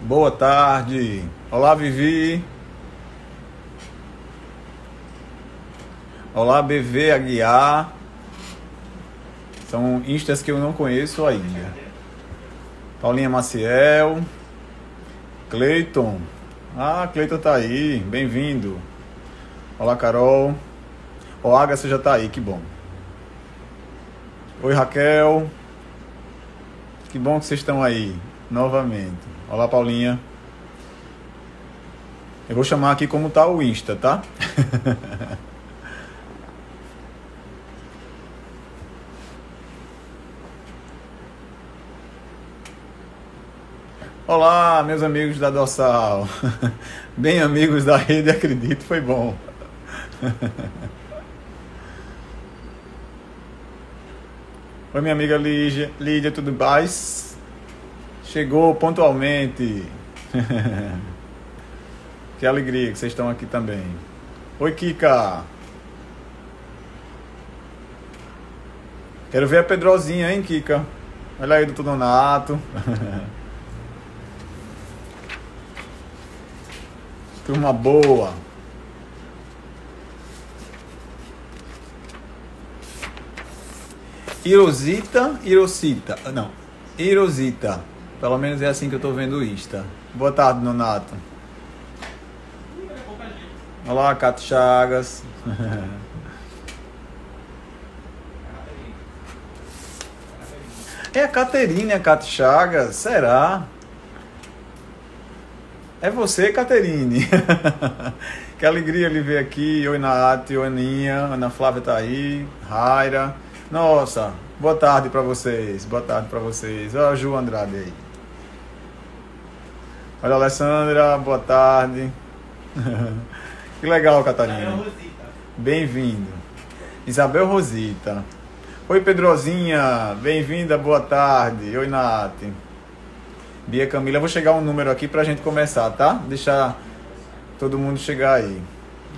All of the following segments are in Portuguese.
Boa tarde. Olá, Vivi. Olá, BV Aguiar. São instas que eu não conheço ainda. Paulinha Maciel. Cleiton. Ah, Cleiton tá aí. Bem-vindo. Olá, Carol. O Agatha já tá aí, que bom. Oi, Raquel. Que bom que vocês estão aí novamente. Olá, Paulinha. Eu vou chamar aqui como tá o Insta, tá? Olá, meus amigos da Dorsal. Bem amigos da rede, acredito, foi bom. Oi, minha amiga Lídia. Lídia, tudo bem? Chegou pontualmente. Que alegria que vocês estão aqui também. Oi, Kika. Quero ver a Pedrozinha, hein, Kika? Olha aí, doutor Donato. Turma boa. Irosita. Não, Irosita. Pelo menos é assim que eu tô vendo o Insta. Boa tarde, Nonato. Olá, Cato Chagas. É a Caterine, a Cato Chagas? Será? É você, Caterine. Que alegria lhe ver aqui. Oi, Nath, oi, Aninha. Ana Flávia tá aí. Raira. Nossa, boa tarde pra vocês. Boa tarde pra vocês. Olha a Ju Andrade aí. Olha a Alessandra, boa tarde. Que legal, Catarina. Bem-vindo. Isabel Rosita. Oi, Pedrozinha. Bem-vinda, boa tarde. Oi, Nath. Bia Camila, eu vou chegar um número aqui pra gente começar, tá? Deixar todo mundo chegar aí.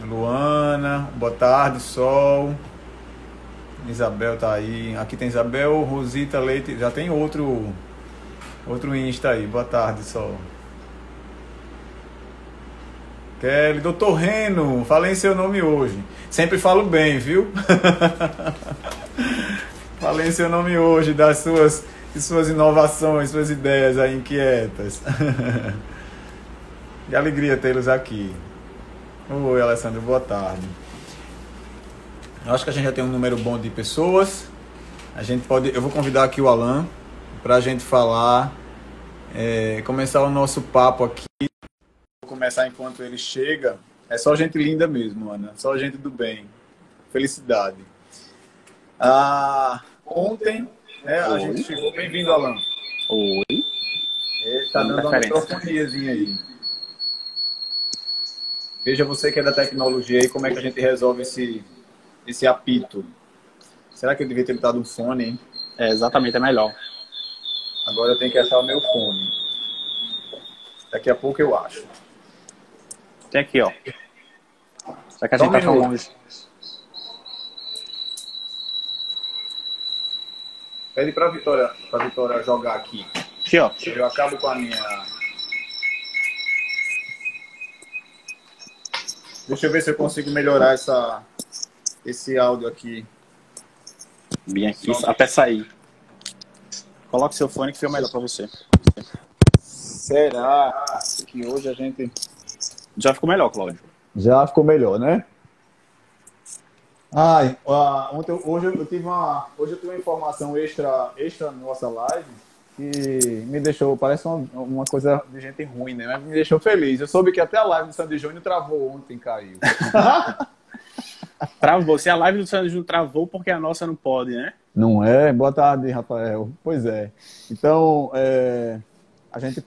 Luana, boa tarde, Sol. Isabel tá aí. Aqui tem Isabel, Rosita Leite. Já tem outro Insta aí. Boa tarde, Sol. Kelly, doutor Reno, falei seu nome hoje. Sempre falo bem, viu? Falei seu nome hoje, das suas inovações, suas ideias aí inquietas. Que alegria tê-los aqui. Oi, Alessandro, boa tarde. Acho que a gente já tem um número bom de pessoas. Eu vou convidar aqui o Alan para a gente falar, começar o nosso papo aqui. Vou começar enquanto ele chega. É só gente linda mesmo, Ana. Só gente do bem. Felicidade. Ontem, né, a gente chegou. Bem-vindo, Alan. Oi. Tá dando uma microfoniazinha aí. Veja você que é da tecnologia aí, como é que a gente resolve esse apito. Será que eu devia ter botado um fone, hein? Exatamente, é melhor. Agora eu tenho que achar o meu fone. Daqui a pouco eu acho. Tem aqui, ó. Será que a gente tá tão longe? Pede pra Vitória jogar aqui. Aqui, ó. Eu acabo com a minha... Deixa eu ver se eu consigo melhorar esse áudio aqui. Bem aqui, até sair. Coloque seu fone que fica melhor pra você. Será que hoje a gente... Já ficou melhor, Cláudio. Já ficou melhor, né? Hoje eu tive uma informação extra na nossa live que me deixou, parece uma coisa de gente ruim, né? Mas me deixou feliz. Eu soube que até a live do Sandy Júnior travou ontem, caiu. Travou. Se a live do Sandy Júnior travou, porque a nossa não pode, né? Não é? Boa tarde, Rafael. Pois é. Então, a gente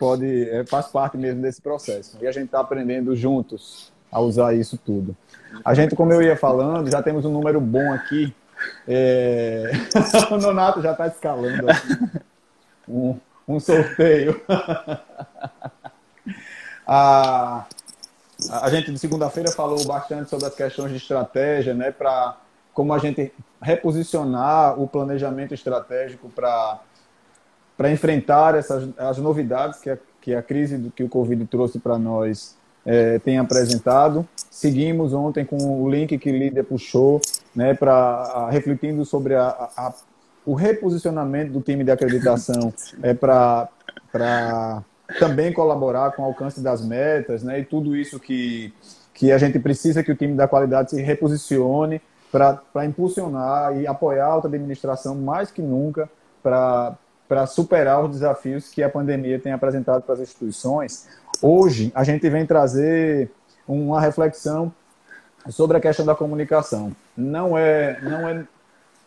faz parte mesmo desse processo. E a gente está aprendendo juntos a usar isso tudo. A gente, como eu ia falando, já temos um número bom aqui. O Nonato já está escalando aqui. Um sorteio. A gente, de segunda-feira, falou bastante sobre as questões de estratégia, né? Para como a gente reposicionar o planejamento estratégico para enfrentar as novidades que a crise que o Covid trouxe para nós tem apresentado. Seguimos ontem com o link que o líder puxou, né, refletindo sobre o reposicionamento do time de acreditação para também colaborar com o alcance das metas, né, e tudo isso que a gente precisa que o time da qualidade se reposicione para impulsionar e apoiar a alta administração mais que nunca para superar os desafios que a pandemia tem apresentado para as instituições. Hoje, a gente vem trazer uma reflexão sobre a questão da comunicação. Não é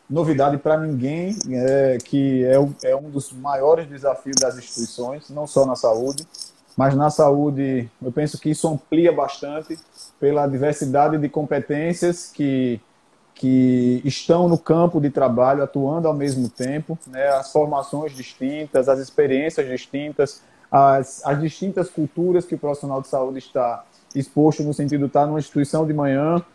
novidade para ninguém que é um dos maiores desafios das instituições, não só na saúde, mas na saúde eu penso que isso amplia bastante pela diversidade de competências que estão no campo de trabalho, atuando ao mesmo tempo, né? As formações distintas, as experiências distintas, as distintas culturas que o profissional de saúde está exposto, no sentido de estar numa instituição de manhã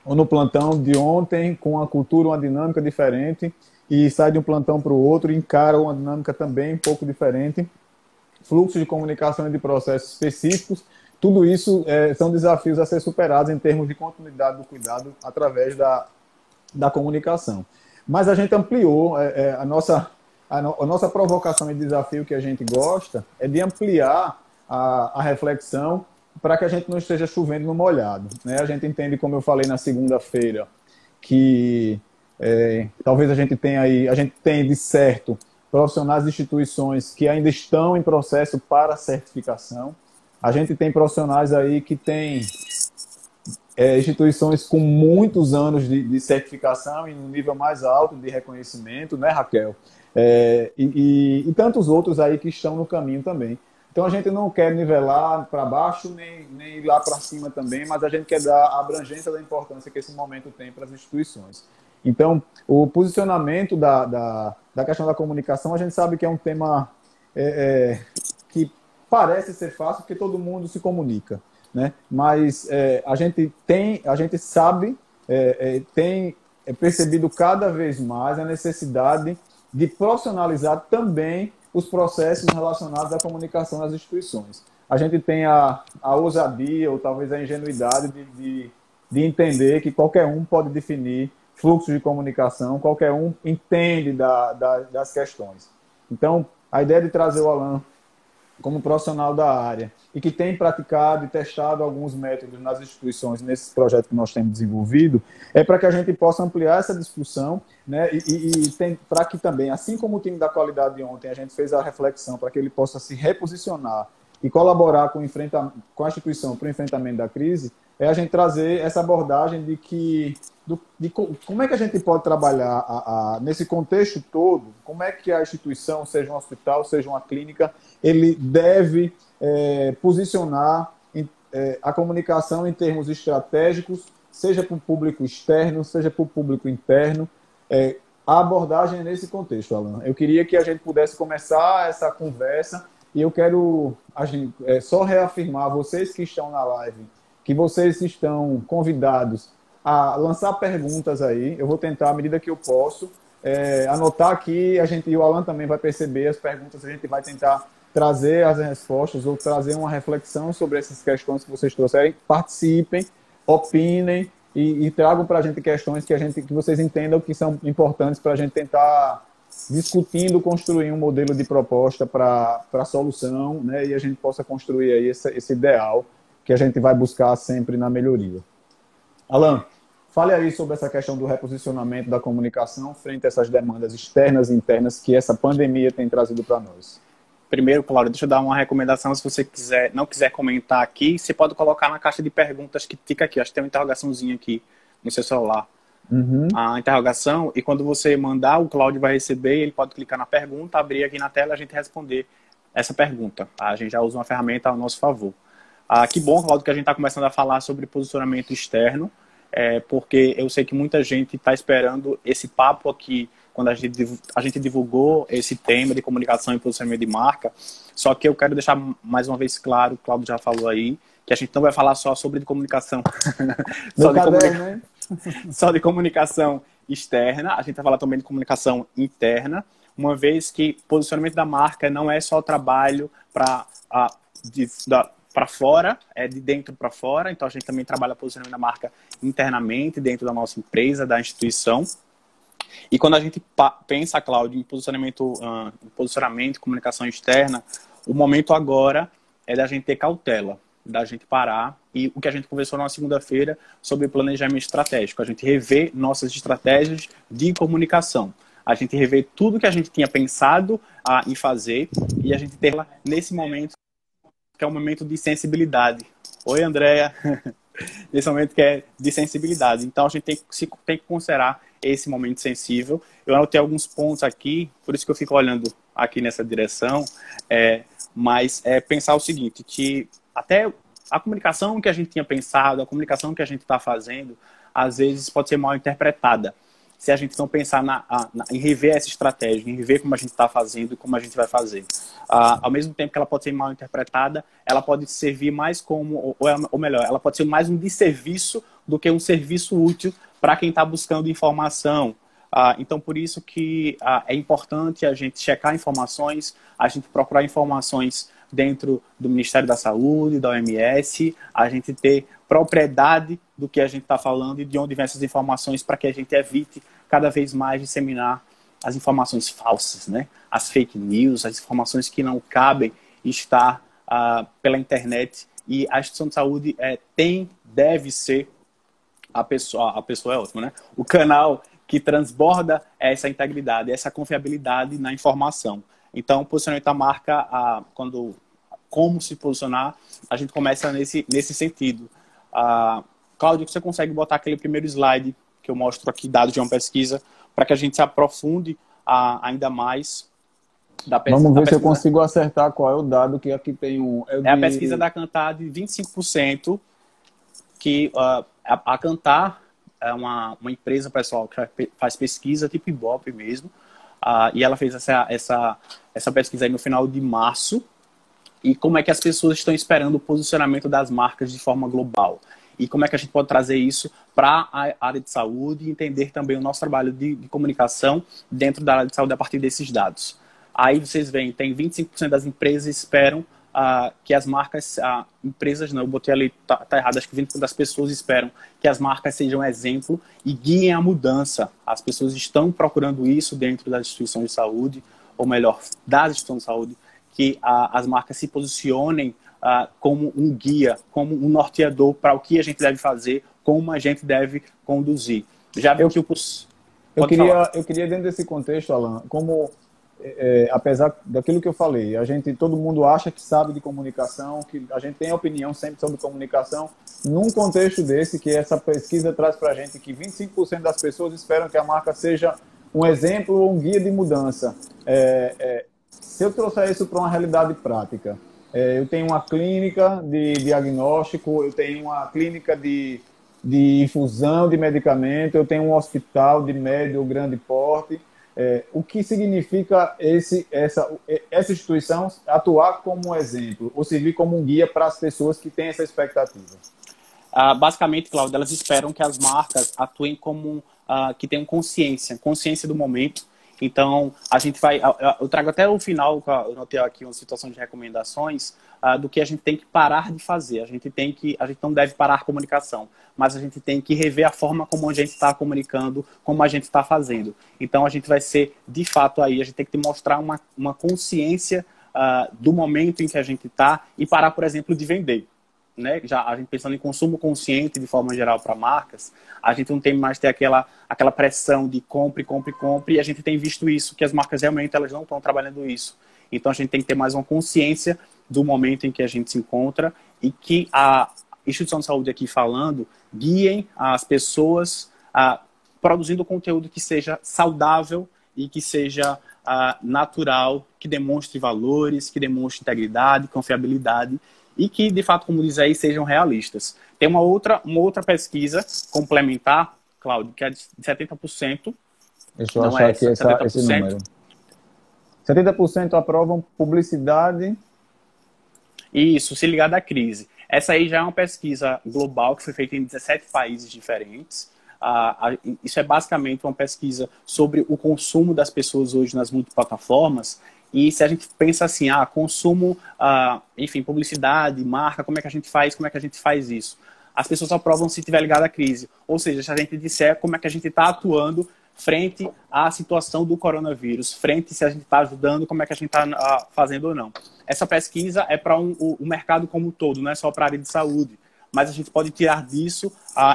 ou no plantão de ontem, com uma cultura, uma dinâmica diferente, e sai de um plantão para o outro e encara uma dinâmica também um pouco diferente, fluxo de comunicação e de processos específicos. Tudo isso são desafios a ser superados em termos de continuidade do cuidado através da comunicação. Mas a gente ampliou a nossa provocação e desafio que a gente gosta é de ampliar a reflexão para que a gente não esteja chovendo no molhado, né? A gente entende, como eu falei na segunda-feira, que talvez a gente tenha de certo profissionais de instituições que ainda estão em processo para certificação. A gente tem profissionais aí que têm instituições com muitos anos de certificação e no nível mais alto de reconhecimento, né, Raquel? E tantos outros aí que estão no caminho também. Então a gente não quer nivelar para baixo nem ir lá para cima também, mas a gente quer dar a abrangência da importância que esse momento tem para as instituições. Então, o posicionamento da questão da comunicação, a gente sabe que é um tema que parece ser fácil, porque todo mundo se comunica, né? Mas a gente sabe, tem percebido cada vez mais a necessidade de profissionalizar também os processos relacionados à comunicação nas instituições. A gente tem a ousadia, ou talvez a ingenuidade de entender que qualquer um pode definir fluxo de comunicação, qualquer um entende das questões. Então, a ideia de trazer o Alan como profissional da área e que tem praticado e testado alguns métodos nas instituições, nesses projetos que nós temos desenvolvido, é para que a gente possa ampliar essa discussão, né? Para que também, assim como o time da qualidade de ontem, a gente fez a reflexão para que ele possa se reposicionar e colaborar com a instituição para o enfrentamento da crise, é a gente trazer essa abordagem de como é que a gente pode trabalhar nesse contexto todo, como é que a instituição, seja um hospital, seja uma clínica, ele deve posicionar a comunicação em termos estratégicos, seja para o público externo, seja para o público interno. A abordagem é nesse contexto, Alan. Eu queria que a gente pudesse começar essa conversa e eu quero só reafirmar vocês que estão na live, que vocês estão convidados a lançar perguntas aí. Eu vou tentar, à medida que eu posso, anotar aqui, e o Alan também vai perceber as perguntas, a gente vai tentar trazer as respostas ou trazer uma reflexão sobre essas questões que vocês trouxerem. Participem, opinem e tragam para a gente questões que vocês entendam que são importantes para a gente tentar discutindo, construir um modelo de proposta para a solução, né, e a gente possa construir aí esse ideal que a gente vai buscar sempre na melhoria. Alan, fale aí sobre essa questão do reposicionamento da comunicação frente a essas demandas externas e internas que essa pandemia tem trazido para nós. Primeiro, Cláudio, deixa eu dar uma recomendação. Se você não quiser comentar aqui, você pode colocar na caixa de perguntas que fica aqui. Acho que tem uma interrogaçãozinha aqui no seu celular. Uhum. A interrogação, e quando você mandar, o Cláudio vai receber, ele pode clicar na pergunta, abrir aqui na tela e a gente responder essa pergunta. Tá? A gente já usa uma ferramenta ao nosso favor. Que bom, Cláudio, que a gente está começando a falar sobre posicionamento externo, porque eu sei que muita gente está esperando esse papo aqui, quando a gente divulgou esse tema de comunicação e posicionamento de marca. Só que eu quero deixar mais uma vez claro, o Cláudio já falou aí, que a gente não vai falar só sobre comunicação. Só de comunicação externa. A gente vai falar também de comunicação interna. uma vez que posicionamento da marca não é só trabalho para fora, é de dentro para fora. Então, a gente também trabalha posicionamento da marca internamente, dentro da nossa empresa, da instituição. E quando a gente pensa, Cláudio, em posicionamento, comunicação externa, o momento agora é da gente ter cautela, da gente parar. E o que a gente conversou na segunda-feira sobre planejamento estratégico, a gente rever nossas estratégias de comunicação. A gente rever tudo que a gente tinha pensado em fazer e a gente ter lá nesse momento, que é um momento de sensibilidade. Oi, Andréia. Nesse momento que é de sensibilidade. Então, a gente tem que considerar esse momento sensível. Eu anotei alguns pontos aqui, por isso que eu fico olhando aqui nessa direção, mas pensar o seguinte, que até a comunicação que a gente tinha pensado, a comunicação que a gente está fazendo, às vezes pode ser mal interpretada. Se a gente não pensar em rever essa estratégia, em rever como a gente está fazendo e como a gente vai fazer. Ao mesmo tempo que ela pode ser mal interpretada, ela pode servir mais como, ou melhor, ela pode ser mais um desserviço do que um serviço útil para quem está buscando informação. Então, por isso que é importante a gente checar informações, a gente procurar informações dentro do Ministério da Saúde, da OMS, a gente ter propriedade do que a gente está falando e de onde vêm essas informações para que a gente evite cada vez mais disseminar as informações falsas, né? As fake news, as informações que não cabem estar pela internet. E a instituição de saúde deve ser a pessoa é ótima, né? O canal que transborda essa integridade, essa confiabilidade na informação. Então, posicionamento da marca, como se posicionar, a gente começa nesse sentido. Cláudio, você consegue botar aquele primeiro slide que eu mostro aqui, dados de uma pesquisa, para que a gente se aprofunde ainda mais da pesquisa. Vamos ver se eu consigo acertar qual é o dado que aqui tem um... a pesquisa da Kantar de 25%, que a Kantar é uma empresa, pessoal, que faz pesquisa tipo Ibope mesmo, e ela fez essa pesquisa aí no final de março, e como é que as pessoas estão esperando o posicionamento das marcas de forma global. E como é que a gente pode trazer isso para a área de saúde e entender também o nosso trabalho de comunicação dentro da área de saúde a partir desses dados. Aí vocês veem, tem 25% das empresas esperam que as marcas, empresas não, eu botei ali, tá errado, acho que 20% das pessoas esperam que as marcas sejam exemplo e guiem a mudança. As pessoas estão procurando isso dentro das instituições de saúde, ou melhor, das instituições de saúde, que as marcas se posicionem como um guia, como um norteador para o que a gente deve fazer, como a gente deve conduzir. Já vi que eu queria dentro desse contexto, Alan, como apesar daquilo que eu falei, todo mundo acha que sabe de comunicação, que a gente tem opinião sempre sobre comunicação, num contexto desse que essa pesquisa traz para a gente que 25% das pessoas esperam que a marca seja um exemplo ou um guia de mudança. Se eu trouxer isso para uma realidade prática, eu tenho uma clínica de diagnóstico, eu tenho uma clínica de infusão de medicamento, eu tenho um hospital de médio ou grande porte. O que significa essa instituição atuar como um exemplo ou servir como um guia para as pessoas que têm essa expectativa? Basicamente, Cláudio, elas esperam que as marcas atuem como que tenham consciência do momento. Então, a gente vai... Eu trago até o final, eu notei aqui uma situação de recomendações do que a gente tem que parar de fazer. A gente não deve parar a comunicação, mas a gente tem que rever a forma como a gente está comunicando, como a gente está fazendo. Então, a gente vai ser, de fato, aí, a gente tem que mostrar uma consciência do momento em que a gente está e parar, por exemplo, de vender. Né? Já a gente pensando em consumo consciente de forma geral para marcas, a gente não tem mais ter aquela pressão de compre, e a gente tem visto isso, que as marcas realmente elas não estão trabalhando isso. Então a gente tem que ter mais uma consciência do momento em que a gente se encontra e que a instituição de saúde aqui falando guiem as pessoas produzindo conteúdo que seja saudável e que seja natural, que demonstre valores, que demonstre integridade, confiabilidade e que, de fato, como diz aí, sejam realistas. Tem uma outra pesquisa complementar, Cláudio, que é de 70%. Deixa eu achar aqui esse número. 70% aprovam publicidade. Isso, se ligar da crise. Essa aí já é uma pesquisa global que foi feita em 17 países diferentes. Isso é basicamente uma pesquisa sobre o consumo das pessoas hoje nas multiplataformas. E se a gente pensa assim, consumo, enfim, publicidade, marca, como é que a gente faz isso? As pessoas só provam se estiver ligado à crise. Ou seja, se a gente disser como é que a gente está atuando frente à situação do coronavírus, frente se a gente está ajudando, como é que a gente está fazendo ou não. Essa pesquisa é para o mercado como um todo, não é só para a área de saúde. Mas a gente pode tirar disso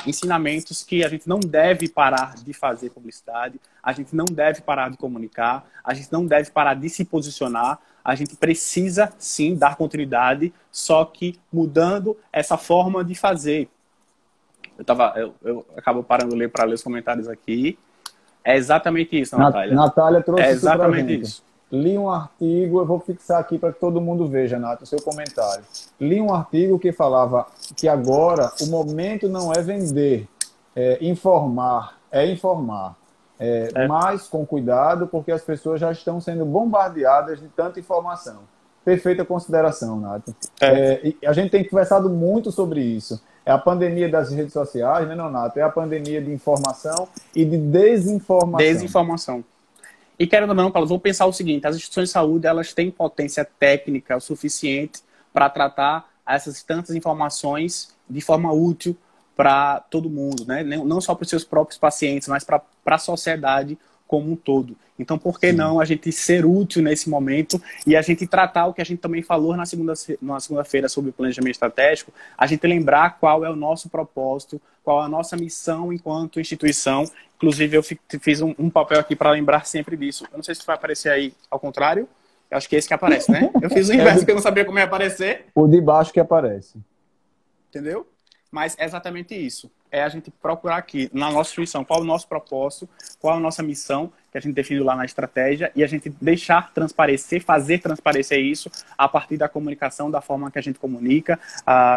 ensinamentos que a gente não deve parar de fazer publicidade, a gente não deve parar de comunicar, a gente não deve parar de se posicionar, a gente precisa, sim, dar continuidade, só que mudando essa forma de fazer. Eu acabo parando para ler os comentários aqui. É exatamente isso, Natália. Natália trouxe isso pra gente. É exatamente isso. Li um artigo, eu vou fixar aqui para que todo mundo veja, Nath, o seu comentário. Li um artigo que falava que agora o momento não é vender, é informar. Mas com cuidado, porque as pessoas já estão sendo bombardeadas de tanta informação. Perfeita consideração, Nath. E a gente tem conversado muito sobre isso. É a pandemia das redes sociais, né, Nath? É a pandemia de informação e de desinformação. E querendo ou não, Paulo, vou pensar o seguinte, as instituições de saúde, elas têm potência técnica o suficiente para tratar essas tantas informações de forma útil para todo mundo, né? Não só para os seus próprios pacientes, mas para a sociedade como um todo. Então, por que não a gente ser útil nesse momento e a gente tratar o que a gente também falou na segunda-feira sobre o planejamento estratégico, a gente lembrar qual é o nosso propósito, qual é a nossa missão enquanto instituição. Inclusive, eu fiz um papel aqui para lembrar sempre disso. Eu não sei se vai aparecer aí ao contrário. Eu acho que é esse que aparece, né? Eu fiz o inverso, porque eu não sabia como ia aparecer. O de baixo que aparece. Entendeu? Mas é exatamente isso. É a gente procurar aqui, na nossa instituição, qual é o nosso propósito, qual é a nossa missão, que a gente definiu lá na estratégia, e a gente deixar transparecer, fazer transparecer isso a partir da comunicação, da forma que a gente comunica,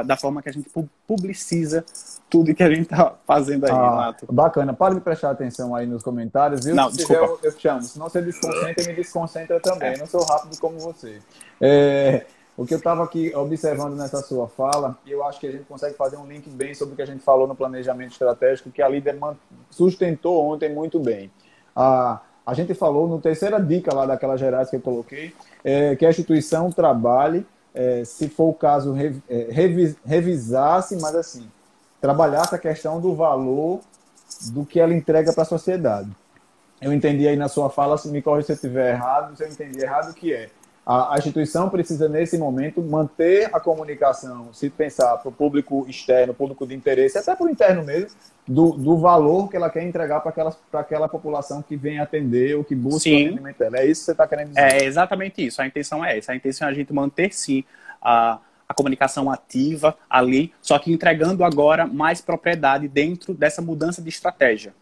da forma que a gente publiciza tudo que a gente está fazendo aí, Renato. Bacana. Para de prestar atenção aí nos comentários, viu? Não, desculpa. Eu te chamo. Se não você desconcentra, me desconcentra também. Eu não sou rápido como você. O que eu estava aqui observando nessa sua fala, e eu acho que a gente consegue fazer um link bem sobre o que a gente falou no planejamento estratégico, que a líder sustentou ontem muito bem. A gente falou no terceira dica lá daquelas gerais que eu coloquei, que a instituição trabalhe, se for o caso, revisasse, mas assim, trabalhasse a questão do valor do que ela entrega para a sociedade. Eu entendi aí na sua fala, me corrija se eu estiver errado, se eu entendi errado, o que é? A instituição precisa, nesse momento, manter a comunicação, se pensar para o público externo, público de interesse, até para o interno mesmo, do valor que ela quer entregar para aquela população que vem atender ou que busca o atendimento dela. É isso que você está querendo dizer? É exatamente isso. A intenção é essa. A intenção é a gente manter, sim, a comunicação ativa ali, só que entregando agora mais propriedade dentro dessa mudança de estratégia.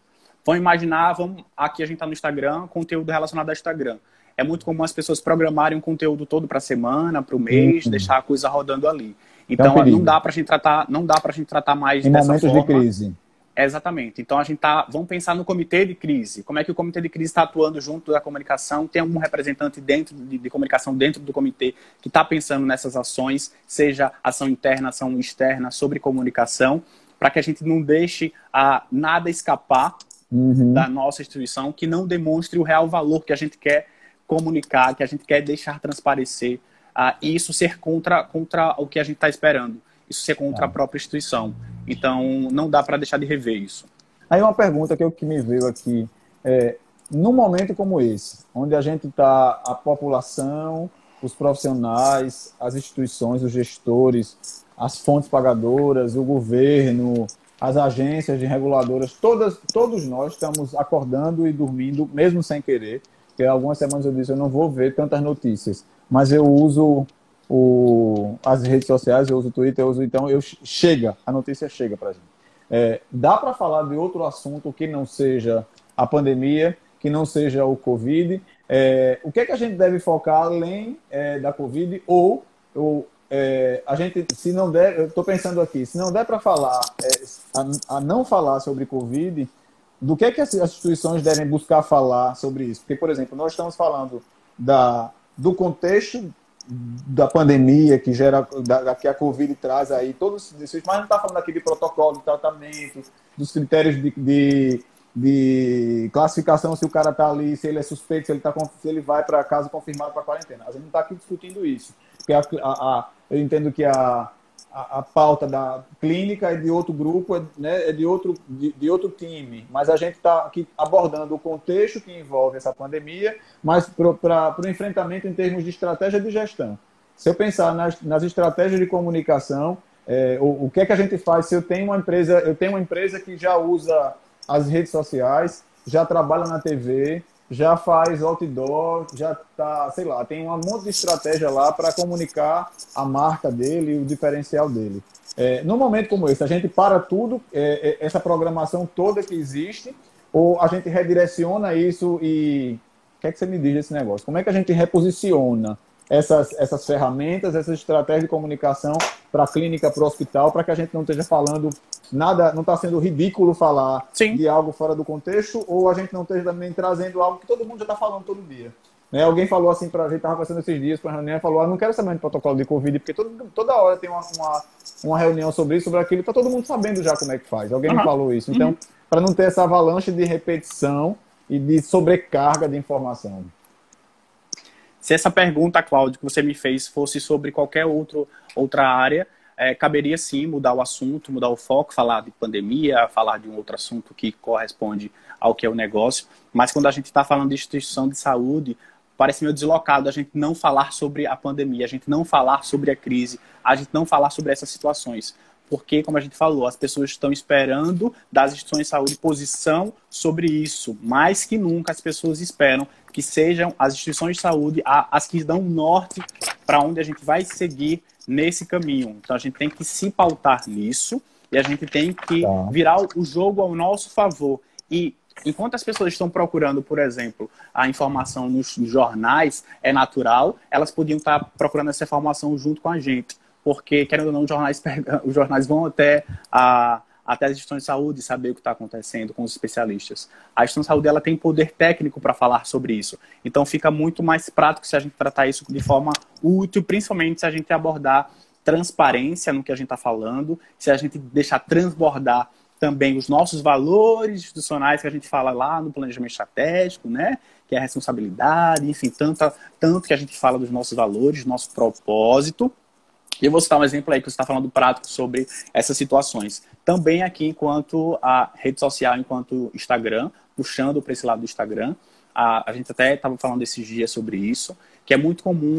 Vamos imaginar, aqui a gente está no Instagram, conteúdo relacionado ao Instagram. É muito comum as pessoas programarem um conteúdo todo para a semana, para o mês, deixar a coisa rodando ali. Então, não dá para a gente tratar mais em dessa momentos forma. De crise. Exatamente. Então, vamos pensar no comitê de crise. Como é que o comitê de crise está atuando junto da comunicação? Tem algum representante dentro de comunicação dentro do comitê que está pensando nessas ações, seja ação interna, ação externa, sobre comunicação, para que a gente não deixe nada escapar da nossa instituição, que não demonstre o real valor que a gente quer comunicar, que a gente quer deixar transparecer, e isso ser contra o que a gente está esperando, isso ser contra a própria instituição. Então, não dá para deixar de rever isso. Aí uma pergunta que me veio aqui, num momento como esse, onde a gente está, a população, os profissionais, as instituições, os gestores, as fontes pagadoras, o governo, as agências de reguladoras, todos nós estamos acordando e dormindo, mesmo sem querer. Porque algumas semanas eu disse, eu não vou ver tantas notícias, mas eu uso as redes sociais, eu uso o Twitter, a notícia chega para a gente. Dá para falar de outro assunto que não seja a pandemia, que não seja o Covid? O que é que a gente deve focar além da Covid? A gente, se não der, eu estou pensando aqui, se não der para falar, não falar sobre Covid, do que as instituições devem buscar falar sobre isso? Porque, por exemplo, nós estamos falando do contexto da pandemia que gera, que a Covid traz aí, todos esses, mas não está falando aqui de protocolo, de tratamento, dos critérios de classificação, se o cara está ali, se ele é suspeito, se ele vai para casa confirmado para quarentena. A gente não está aqui discutindo isso, porque eu entendo que a pauta da clínica é de outro grupo, né, é de outro time, mas a gente está aqui abordando o contexto que envolve essa pandemia, mas para o enfrentamento em termos de estratégia de gestão. Se eu pensar nas estratégias de comunicação, o que é que a gente faz se eu tenho uma empresa que já usa as redes sociais, já trabalha na TV, já faz outdoor, já tá, sei lá, tem um monte de estratégia lá para comunicar a marca dele e o diferencial dele. Num momento como esse, a gente para tudo, essa programação toda que existe, ou a gente redireciona isso e... O que é que você me diz desse negócio? Como é que a gente reposiciona essas ferramentas, essas estratégias de comunicação para a clínica, para o hospital, para que a gente não esteja falando nada, não está sendo ridículo falar Sim. de algo fora do contexto, ou a gente não esteja também trazendo algo que todo mundo já está falando todo dia. Né? Alguém falou assim para a gente, estava conversando esses dias para a reunião, falou, não quero saber de protocolo de Covid, porque toda hora tem uma reunião sobre isso, sobre aquilo, está todo mundo sabendo já como é que faz. Alguém me falou isso. Então, para não ter essa avalanche de repetição e de sobrecarga de informação. Se essa pergunta, Cláudio, que você me fez fosse sobre qualquer outra área, caberia sim mudar o assunto, mudar o foco, falar de pandemia, falar de um outro assunto que corresponde ao que é o negócio. Mas quando a gente está falando de instituição de saúde, parece meio deslocado a gente não falar sobre a pandemia, a gente não falar sobre a crise, a gente não falar sobre essas situações. Porque, como a gente falou, as pessoas estão esperando das instituições de saúde posição sobre isso. Mais que nunca, as pessoas esperam que sejam as instituições de saúde as que dão norte para onde a gente vai seguir nesse caminho. Então, a gente tem que se pautar nisso e a gente tem que virar o jogo ao nosso favor. E enquanto as pessoas estão procurando, por exemplo, a informação nos jornais, é natural, elas podiam estar procurando essa informação junto com a gente. Porque, querendo ou não, os jornais vão até as instituições de saúde saber o que está acontecendo com os especialistas. A instituição de saúde ela tem poder técnico para falar sobre isso. Então, fica muito mais prático se a gente tratar isso de forma útil, principalmente se a gente abordar transparência no que a gente está falando, se a gente deixar transbordar também os nossos valores institucionais que a gente fala lá no planejamento estratégico, né? Que é a responsabilidade, enfim, tanto que a gente fala dos nossos valores, do nosso propósito. E eu vou citar um exemplo aí que você está falando prático sobre essas situações. Também aqui, enquanto a rede social, enquanto Instagram, puxando para esse lado do Instagram, a gente até estava falando esses dias sobre isso, que é muito comum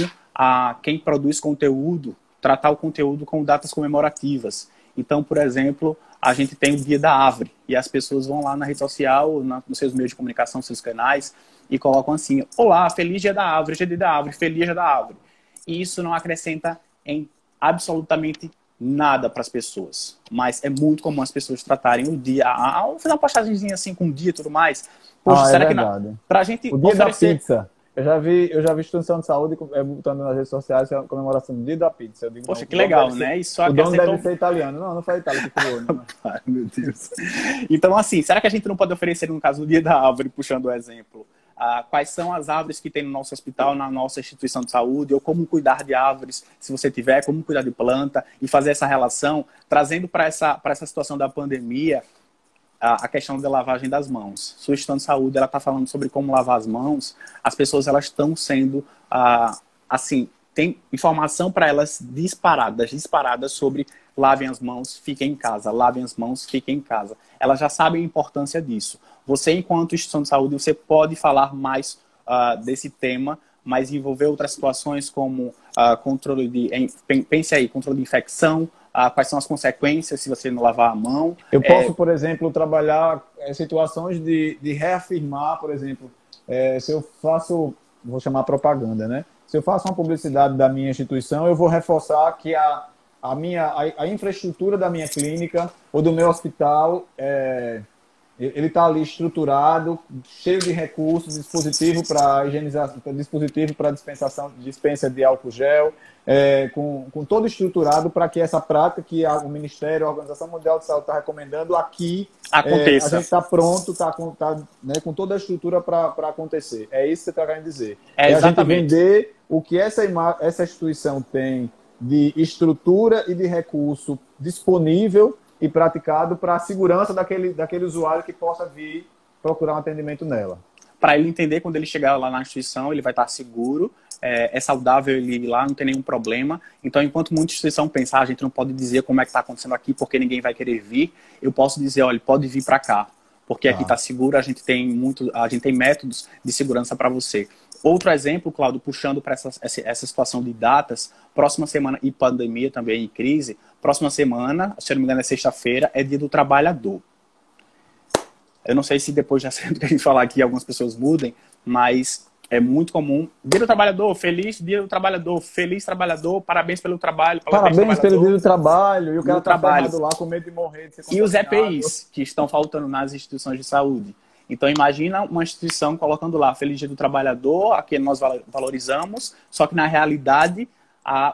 quem produz conteúdo, tratar o conteúdo com datas comemorativas. Então, por exemplo, a gente tem o Dia da Árvore, e as pessoas vão lá na rede social, nos seus meios de comunicação, nos seus canais, e colocam assim, olá, feliz Dia da Árvore, Dia da Árvore, feliz Dia da Árvore. E isso não acrescenta em absolutamente nada para as pessoas. Mas é muito comum as pessoas tratarem o dia, fazer uma postagemzinha assim com o dia e tudo mais. Poxa, será que não? Pra gente o dia oferecer... da pizza. Eu já vi instituição de saúde botando nas redes sociais a comemoração do dia da pizza. Eu digo, poxa, que legal, né? Isso o dono deve ser italiano. Não foi a Itália que criou. Não. Ai, meu Deus. Então, assim, será que a gente não pode oferecer, no caso do Dia da Árvore, puxando o exemplo, quais são as árvores que tem no nosso hospital, na nossa instituição de saúde, ou como cuidar de árvores, se você tiver, como cuidar de planta, e fazer essa relação, trazendo para essa situação da pandemia, a questão da lavagem das mãos. Sua instituição de saúde, ela está falando sobre como lavar as mãos, as pessoas elas estão sendo, assim, tem informação para elas disparadas sobre lavem as mãos, fiquem em casa, lavem as mãos, fiquem em casa. Elas já sabem a importância disso. Você, enquanto instituição de saúde, você pode falar mais desse tema, mas envolver outras situações como controle pense aí, controle de infecção, quais são as consequências se você não lavar a mão. Eu posso, por exemplo, trabalhar situações de reafirmar, por exemplo, se eu faço, vou chamar propaganda, né? Se eu faço uma publicidade da minha instituição, eu vou reforçar que a infraestrutura da minha clínica ou do meu hospital Ele está ali estruturado, cheio de recursos, dispositivo para higienização, dispositivo para dispensa de álcool gel, com todo estruturado para que essa prática que o Ministério, a Organização Mundial de Saúde está recomendando aqui, aconteça. A gente está pronto, né, com toda a estrutura para acontecer. É isso que você está querendo dizer. É a gente vender o que essa instituição tem de estrutura e de recurso disponível e praticado para a segurança daquele usuário que possa vir procurar um atendimento nela. Para ele entender, quando ele chegar lá na instituição, ele vai estar seguro, é saudável ele ir lá, não tem nenhum problema. Então, enquanto muita instituição pensar, a gente não pode dizer como é que está acontecendo aqui porque ninguém vai querer vir, eu posso dizer, olha, pode vir para cá, porque aqui está seguro, a gente tem métodos de segurança para você. Outro exemplo, Cláudio, puxando para essa situação de datas, próxima semana, e pandemia também, e crise, próxima semana, se eu não me engano é sexta-feira, é Dia do Trabalhador. Eu não sei se depois já sendo que a gente falar aqui, algumas pessoas mudem, mas é muito comum. Dia do Trabalhador, feliz Dia do Trabalhador, feliz trabalhador, parabéns pelo trabalho. Parabéns pelo Dia do Trabalho, e o cara tá ferrado lá com medo de morrer. De ser e os EPIs, que estão faltando nas instituições de saúde. Então, imagina uma instituição colocando lá Feliz Dia do Trabalhador, a quem nós valorizamos, só que na realidade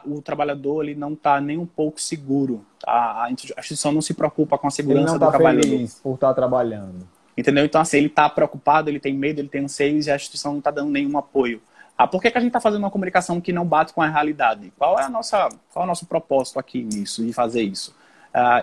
o trabalhador ele não está nem um pouco seguro. A instituição não se preocupa com a segurança do trabalhador. Ele não está feliz por estar trabalhando. Entendeu? Então, assim, ele está preocupado, ele tem medo, ele tem anseios e a instituição não está dando nenhum apoio. Por que a gente está fazendo uma comunicação que não bate com a realidade? Qual é o nosso propósito aqui nisso, de fazer isso?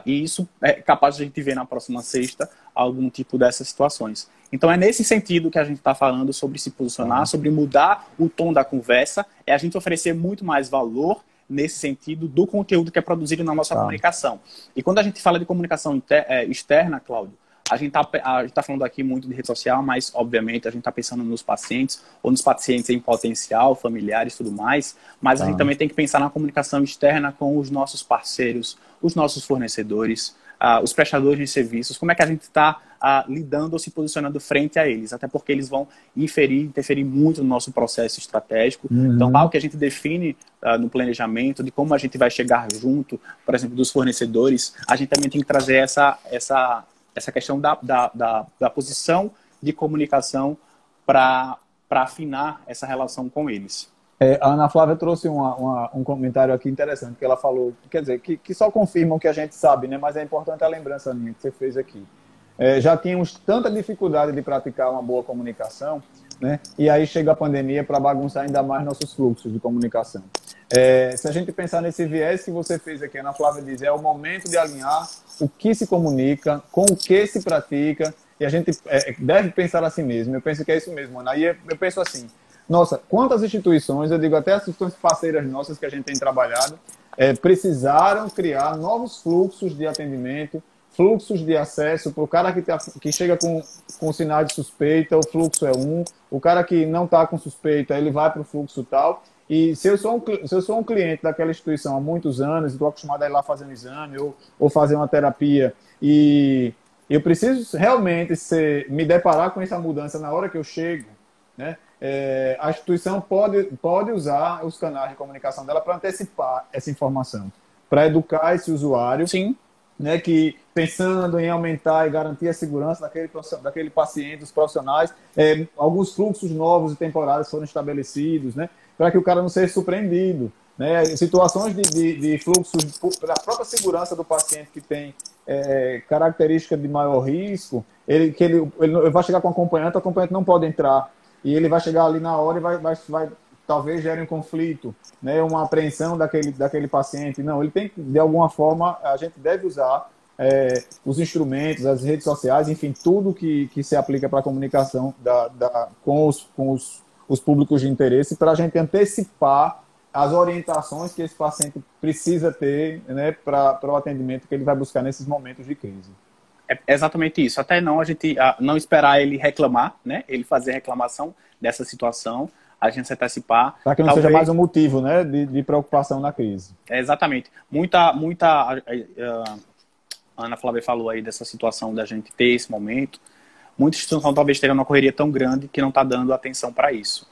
E isso é capaz de a gente ver na próxima sexta algum tipo dessas situações. Então é nesse sentido que a gente está falando sobre se posicionar, sobre mudar o tom da conversa, é a gente oferecer muito mais valor nesse sentido do conteúdo que é produzido na nossa comunicação. E quando a gente fala de comunicação externa, Cláudio, a gente tá falando aqui muito de rede social, mas obviamente a gente está pensando nos pacientes, ou nos pacientes em potencial, familiares e tudo mais, mas a gente também tem que pensar na comunicação externa com os nossos parceiros, os nossos fornecedores, os prestadores de serviços, como é que a gente está lidando ou se posicionando frente a eles, até porque eles vão interferir muito no nosso processo estratégico. Então, algo que a gente define no planejamento, de como a gente vai chegar junto, por exemplo, dos fornecedores, a gente também tem que trazer essa questão da posição de comunicação para afinar essa relação com eles. A Ana Flávia trouxe um comentário aqui interessante, que ela falou, quer dizer, que só confirma o que a gente sabe, né? Mas é importante a lembrança minha que você fez aqui. Já tínhamos tanta dificuldade de praticar uma boa comunicação, né? E aí chega a pandemia para bagunçar ainda mais nossos fluxos de comunicação. Se a gente pensar nesse viés que você fez aqui, a Ana Flávia diz, é o momento de alinhar o que se comunica, com o que se pratica, e a gente deve pensar assim mesmo. Eu penso que é isso mesmo, Ana. Aí eu penso assim, nossa, quantas instituições, eu digo até as instituições parceiras nossas que a gente tem trabalhado, precisaram criar novos fluxos de atendimento, fluxos de acesso para o cara que chega com sinal de suspeita, o fluxo é o cara que não está com suspeita, ele vai para o fluxo tal. E se eu sou um cliente daquela instituição há muitos anos, estou acostumado a ir lá fazer um exame ou fazer uma terapia, e eu preciso realmente me deparar com essa mudança na hora que eu chego, né? A instituição pode usar os canais de comunicação dela para antecipar essa informação, para educar esse usuário. Sim. Né, que pensando em aumentar e garantir a segurança daquele paciente, dos profissionais, alguns fluxos novos e temporários foram estabelecidos, né, para que o cara não seja surpreendido. Né, em situações de fluxos, pela própria segurança do paciente que tem característica de maior risco, ele vai chegar com o acompanhante não pode entrar, e ele vai chegar ali na hora e vai talvez gere um conflito, né, uma apreensão daquele paciente. Não, ele tem que, de alguma forma, a gente deve usar os instrumentos, as redes sociais, enfim, tudo que se aplica para a comunicação com os públicos de interesse, para a gente antecipar as orientações que esse paciente precisa ter, né, para o atendimento que ele vai buscar nesses momentos de crise. É exatamente isso. Até a gente não esperar ele reclamar, né, ele fazer reclamação dessa situação, a gente se antecipar. Para que não seja mais um motivo, né, de preocupação na crise. Exatamente. A Ana Flávia falou aí dessa situação da gente ter esse momento. Muita instituição talvez esteja numa correria tão grande que não está dando atenção para isso.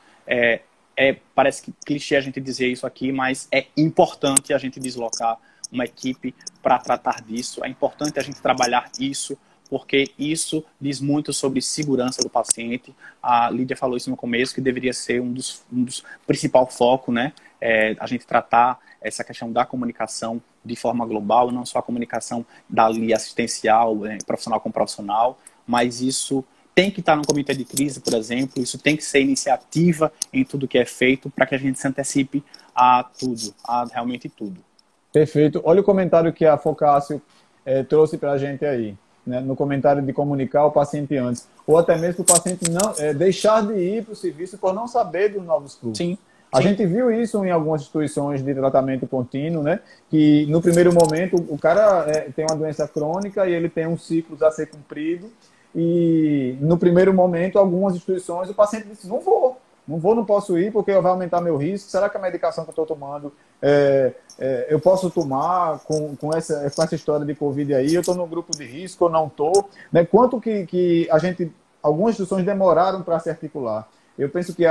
Parece que clichê a gente dizer isso aqui, mas é importante a gente deslocar uma equipe para tratar disso. É importante a gente trabalhar isso, porque isso diz muito sobre segurança do paciente. A Lídia falou isso no começo, que deveria ser um dos principal foco, né? A gente tratar essa questão da comunicação de forma global, não só a comunicação dali assistencial, profissional com profissional, mas isso tem que estar no comitê de crise, por exemplo, isso tem que ser iniciativa em tudo que é feito para que a gente se antecipe a tudo, a realmente tudo. Perfeito. Olha o comentário que a Focácio trouxe para a gente aí, né? No comentário de comunicar o paciente antes, ou até mesmo o paciente não deixar de ir para o serviço por não saber dos novos fluxos. Sim. A gente viu isso em algumas instituições de tratamento contínuo, né? Que no primeiro momento o cara tem uma doença crônica e ele tem um ciclo a ser cumprido, e no primeiro momento algumas instituições o paciente disse, não vou, não posso ir porque vai aumentar meu risco. Será que a medicação que eu estou tomando eu posso tomar com essa história de Covid aí? Eu estou no grupo de risco ou não estou? Né? Quanto que algumas instituições demoraram para se articular. Eu penso que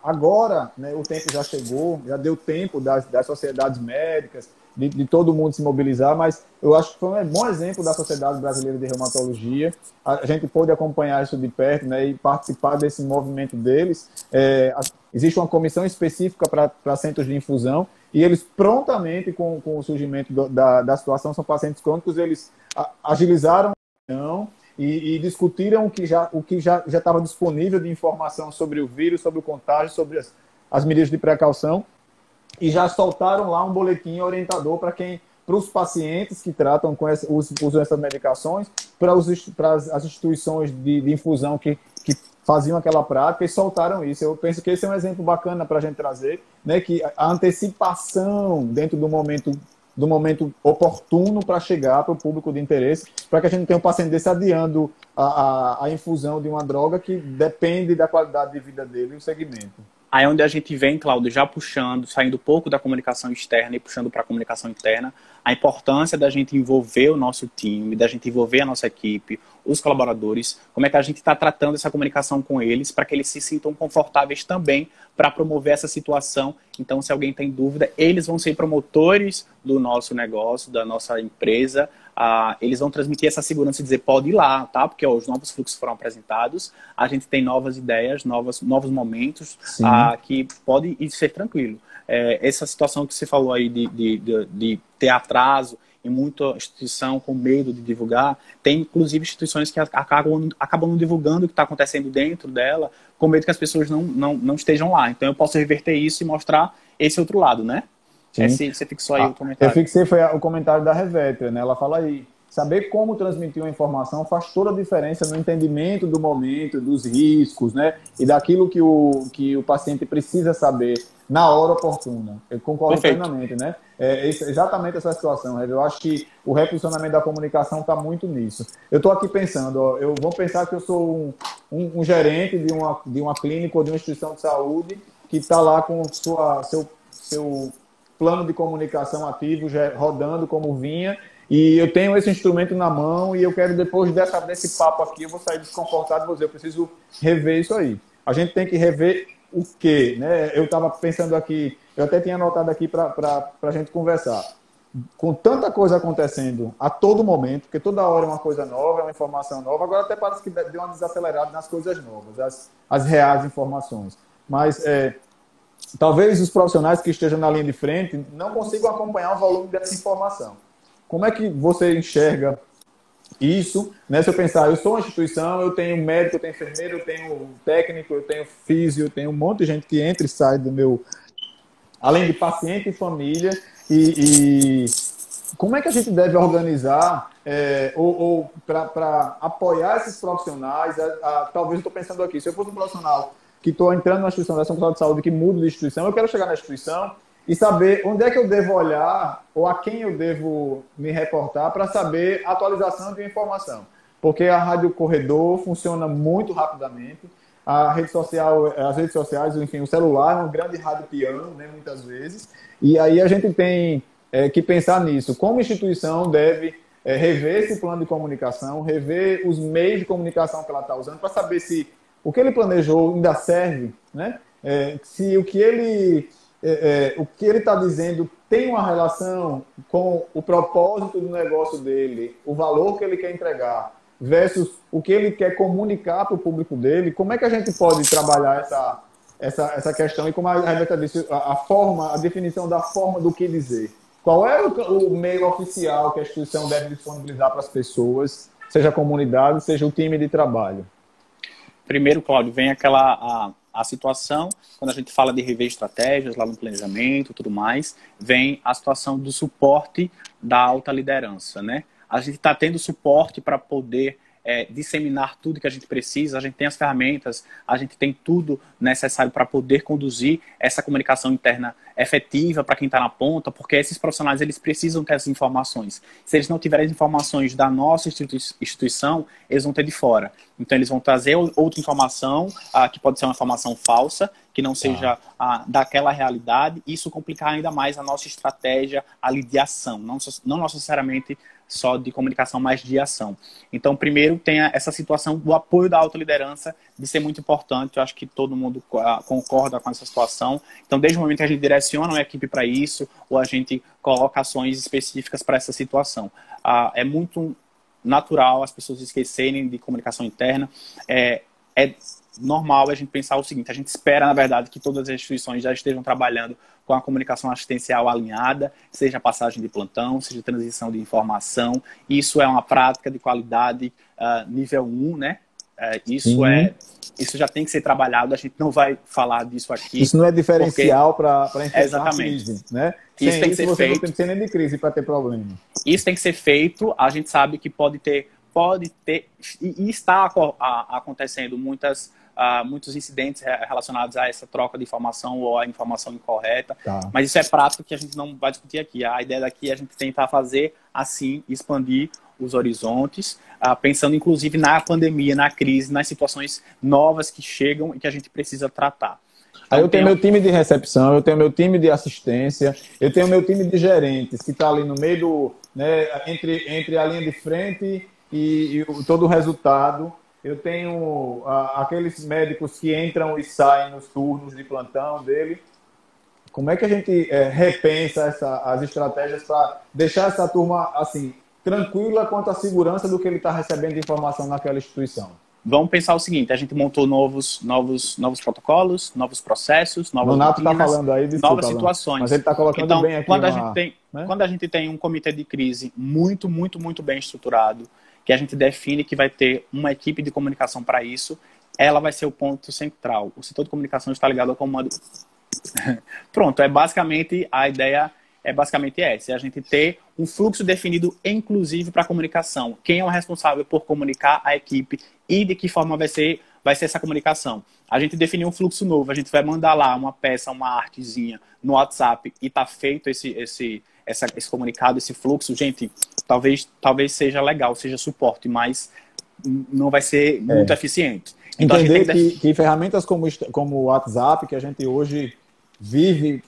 agora, né, o tempo já chegou, já deu tempo das sociedades médicas, de todo mundo se mobilizar, mas eu acho que foi um bom exemplo da Sociedade Brasileira de Reumatologia. A gente pôde acompanhar isso de perto, né, e participar desse movimento deles. Existe uma comissão específica para centros de infusão, e eles prontamente, com o surgimento da situação, são pacientes crônicos, eles agilizaram a reunião e discutiram o que já estava disponível de informação sobre o vírus, sobre o contágio, sobre as medidas de precaução, e já soltaram lá um boletim orientador para os pacientes que tratam usam essas medicações, para as instituições de infusão que faziam aquela prática, e soltaram isso. Eu penso que esse é um exemplo bacana para a gente trazer, né, que a antecipação dentro do momento oportuno para chegar para o público de interesse, para que a gente não tenha um paciente desse adiando a infusão de uma droga que depende da qualidade de vida dele e o segmento. Aí é onde a gente vem, Cláudio, já puxando, saindo um pouco da comunicação externa e puxando para a comunicação interna, a importância da gente envolver o nosso time, da gente envolver a nossa equipe, os colaboradores, como é que a gente está tratando essa comunicação com eles para que eles se sintam confortáveis também para promover essa situação. Então, se alguém tem dúvida, eles vão ser promotores do nosso negócio, da nossa empresa. Eles vão transmitir essa segurança e dizer, pode ir lá, tá? Porque os novos fluxos foram apresentados, a gente tem novas ideias, novos momentos, que pode ser tranquilo. Essa situação que você falou aí de ter atraso e muita instituição com medo de divulgar, tem inclusive instituições que acabam não divulgando o que está acontecendo dentro dela, com medo que as pessoas não estejam lá. Então eu posso reverter isso e mostrar esse outro lado, né? Você fixou aí o comentário. Eu fixei, foi o comentário da Revétria, né? Ela fala aí, saber como transmitir uma informação faz toda a diferença no entendimento do momento, dos riscos, né? E daquilo que o paciente precisa saber na hora oportuna. Eu concordo plenamente, né? Exatamente essa situação. Eu acho que o reposicionamento da comunicação está muito nisso. Eu estou aqui pensando, vou pensar que eu sou um gerente de uma clínica ou de uma instituição de saúde que está lá com seu plano de comunicação ativo, rodando como vinha, e eu tenho esse instrumento na mão e eu quero, depois desse papo aqui, eu vou sair desconfortado e vou dizer, eu preciso rever isso aí. A gente tem que rever o quê? Né? Eu estava pensando aqui, eu até tinha anotado aqui para a gente conversar. Com tanta coisa acontecendo a todo momento, porque toda hora é uma coisa nova, é uma informação nova, agora até parece que deu uma desacelerada nas coisas novas, as reais informações. Mas talvez os profissionais que estejam na linha de frente não consigam acompanhar o volume dessa informação. Como é que você enxerga isso? Né? Se eu pensar, eu sou uma instituição, eu tenho médico, eu tenho enfermeiro, eu tenho técnico, eu tenho físio, eu tenho um monte de gente que entra e sai do meu... Além de paciente e família. E como é que a gente deve organizar para apoiar esses profissionais? Talvez eu estou pensando aqui, se eu fosse um profissional que estou entrando na instituição da Central de Saúde, que mudo de instituição, eu quero chegar na instituição e saber onde é que eu devo olhar ou a quem eu devo me reportar para saber a atualização de informação. Porque a Rádio Corredor funciona muito rapidamente, as redes sociais, enfim, o celular é um grande rádio piano, né, muitas vezes, e aí a gente tem que pensar nisso. Como instituição deve rever esse plano de comunicação, rever os meios de comunicação que ela está usando, para saber se o que ele planejou ainda serve, né? Se o que ele está dizendo tem uma relação com o propósito do negócio dele, o valor que ele quer entregar, versus o que ele quer comunicar para o público dele? Como é que a gente pode trabalhar essa questão? E como a Rebeca disse, a definição da forma do que dizer. Qual é o meio oficial que a instituição deve disponibilizar para as pessoas, seja a comunidade, seja o time de trabalho? Primeiro, Cláudio, vem a situação, quando a gente fala de rever estratégias lá no planejamento e tudo mais, vem a situação do suporte da alta liderança, né? A gente está tendo suporte para poder disseminar tudo que a gente precisa, a gente tem as ferramentas, a gente tem tudo necessário para poder conduzir essa comunicação interna efetiva para quem está na ponta, porque esses profissionais eles precisam ter essas informações. Se eles não tiverem as informações da nossa instituição, eles vão ter de fora. Então eles vão trazer outra informação, que pode ser uma informação falsa, que não seja daquela realidade, e isso complicar ainda mais a nossa estratégia ali de ação, não necessariamente só de comunicação, mas de ação. Então, primeiro, tem essa situação do apoio da alta liderança, de ser muito importante. Eu acho que todo mundo concorda com essa situação. Então, desde o momento que a gente direciona uma equipe para isso, ou a gente coloca ações específicas para essa situação. É muito natural as pessoas esquecerem de comunicação interna. É normal a gente pensar o seguinte: a gente espera, na verdade, que todas as instituições já estejam trabalhando com a comunicação assistencial alinhada, seja passagem de plantão, seja transição de informação. Isso é uma prática de qualidade nível 1, né? Isso já tem que ser trabalhado, a gente não vai falar disso aqui. Isso não é diferencial para enfrentar a crise, né? Isso tem que ser feito. Não tem que ser nem de crise para ter problema. Isso tem que ser feito, a gente sabe que pode ter, e está acontecendo muitos incidentes relacionados a essa troca de informação ou a informação incorreta, mas isso é prático que a gente não vai discutir aqui. A ideia daqui é a gente tentar fazer assim, expandir os horizontes, pensando inclusive na pandemia, na crise, nas situações novas que chegam e que a gente precisa tratar. Aí eu tenho meu time de recepção, eu tenho meu time de assistência, eu tenho meu time de gerentes, que está ali no meio do, né, entre a linha de frente e todo o resultado. Eu tenho aqueles médicos que entram e saem nos turnos de plantão dele. Como é que a gente repensa as estratégias para deixar essa turma assim tranquila quanto à segurança do que ele está recebendo de informação naquela instituição? Vamos pensar o seguinte: a gente montou novos protocolos, novos processos, novas rotinas, tá falando aí, desculpa, novas situações. Mas ele está colocando então, bem aqui. Quando a gente tem um comitê de crise muito bem estruturado, que a gente define que vai ter uma equipe de comunicação para isso, ela vai ser o ponto central. O setor de comunicação está ligado ao comando. Pronto, a ideia é basicamente essa: é a gente ter um fluxo definido, inclusive para a comunicação. Quem é o responsável por comunicar a equipe e de que forma vai ser essa comunicação. A gente definiu um fluxo novo, a gente vai mandar lá uma peça, uma artezinha no WhatsApp e está feito esse comunicado, esse fluxo. Gente, talvez seja legal, seja suporte, mas não vai ser muito eficiente. Então, entender que ferramentas como o WhatsApp, que a gente hoje vive,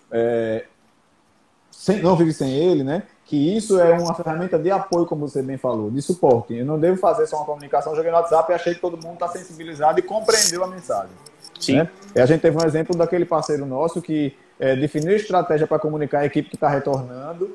não vive sem ele, né? Que isso é uma ferramenta de apoio, como você bem falou, de suporte. Eu não devo fazer só uma comunicação, joguei no WhatsApp e achei que todo mundo está sensibilizado e compreendeu a mensagem. Sim. Né? E a gente teve um exemplo daquele parceiro nosso que definiu estratégia para comunicar a equipe que está retornando,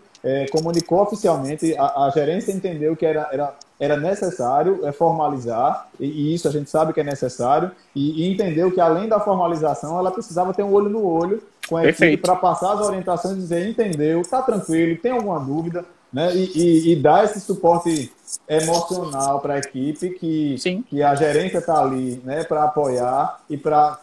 comunicou oficialmente, a gerência entendeu que era necessário formalizar, e isso a gente sabe que é necessário, e entendeu que além da formalização, ela precisava ter um olho no olho com a equipe para passar as orientações e dizer: entendeu, está tranquilo, tem alguma dúvida, né? E dar esse suporte emocional para a equipe que a gerência está ali, né, para apoiar e para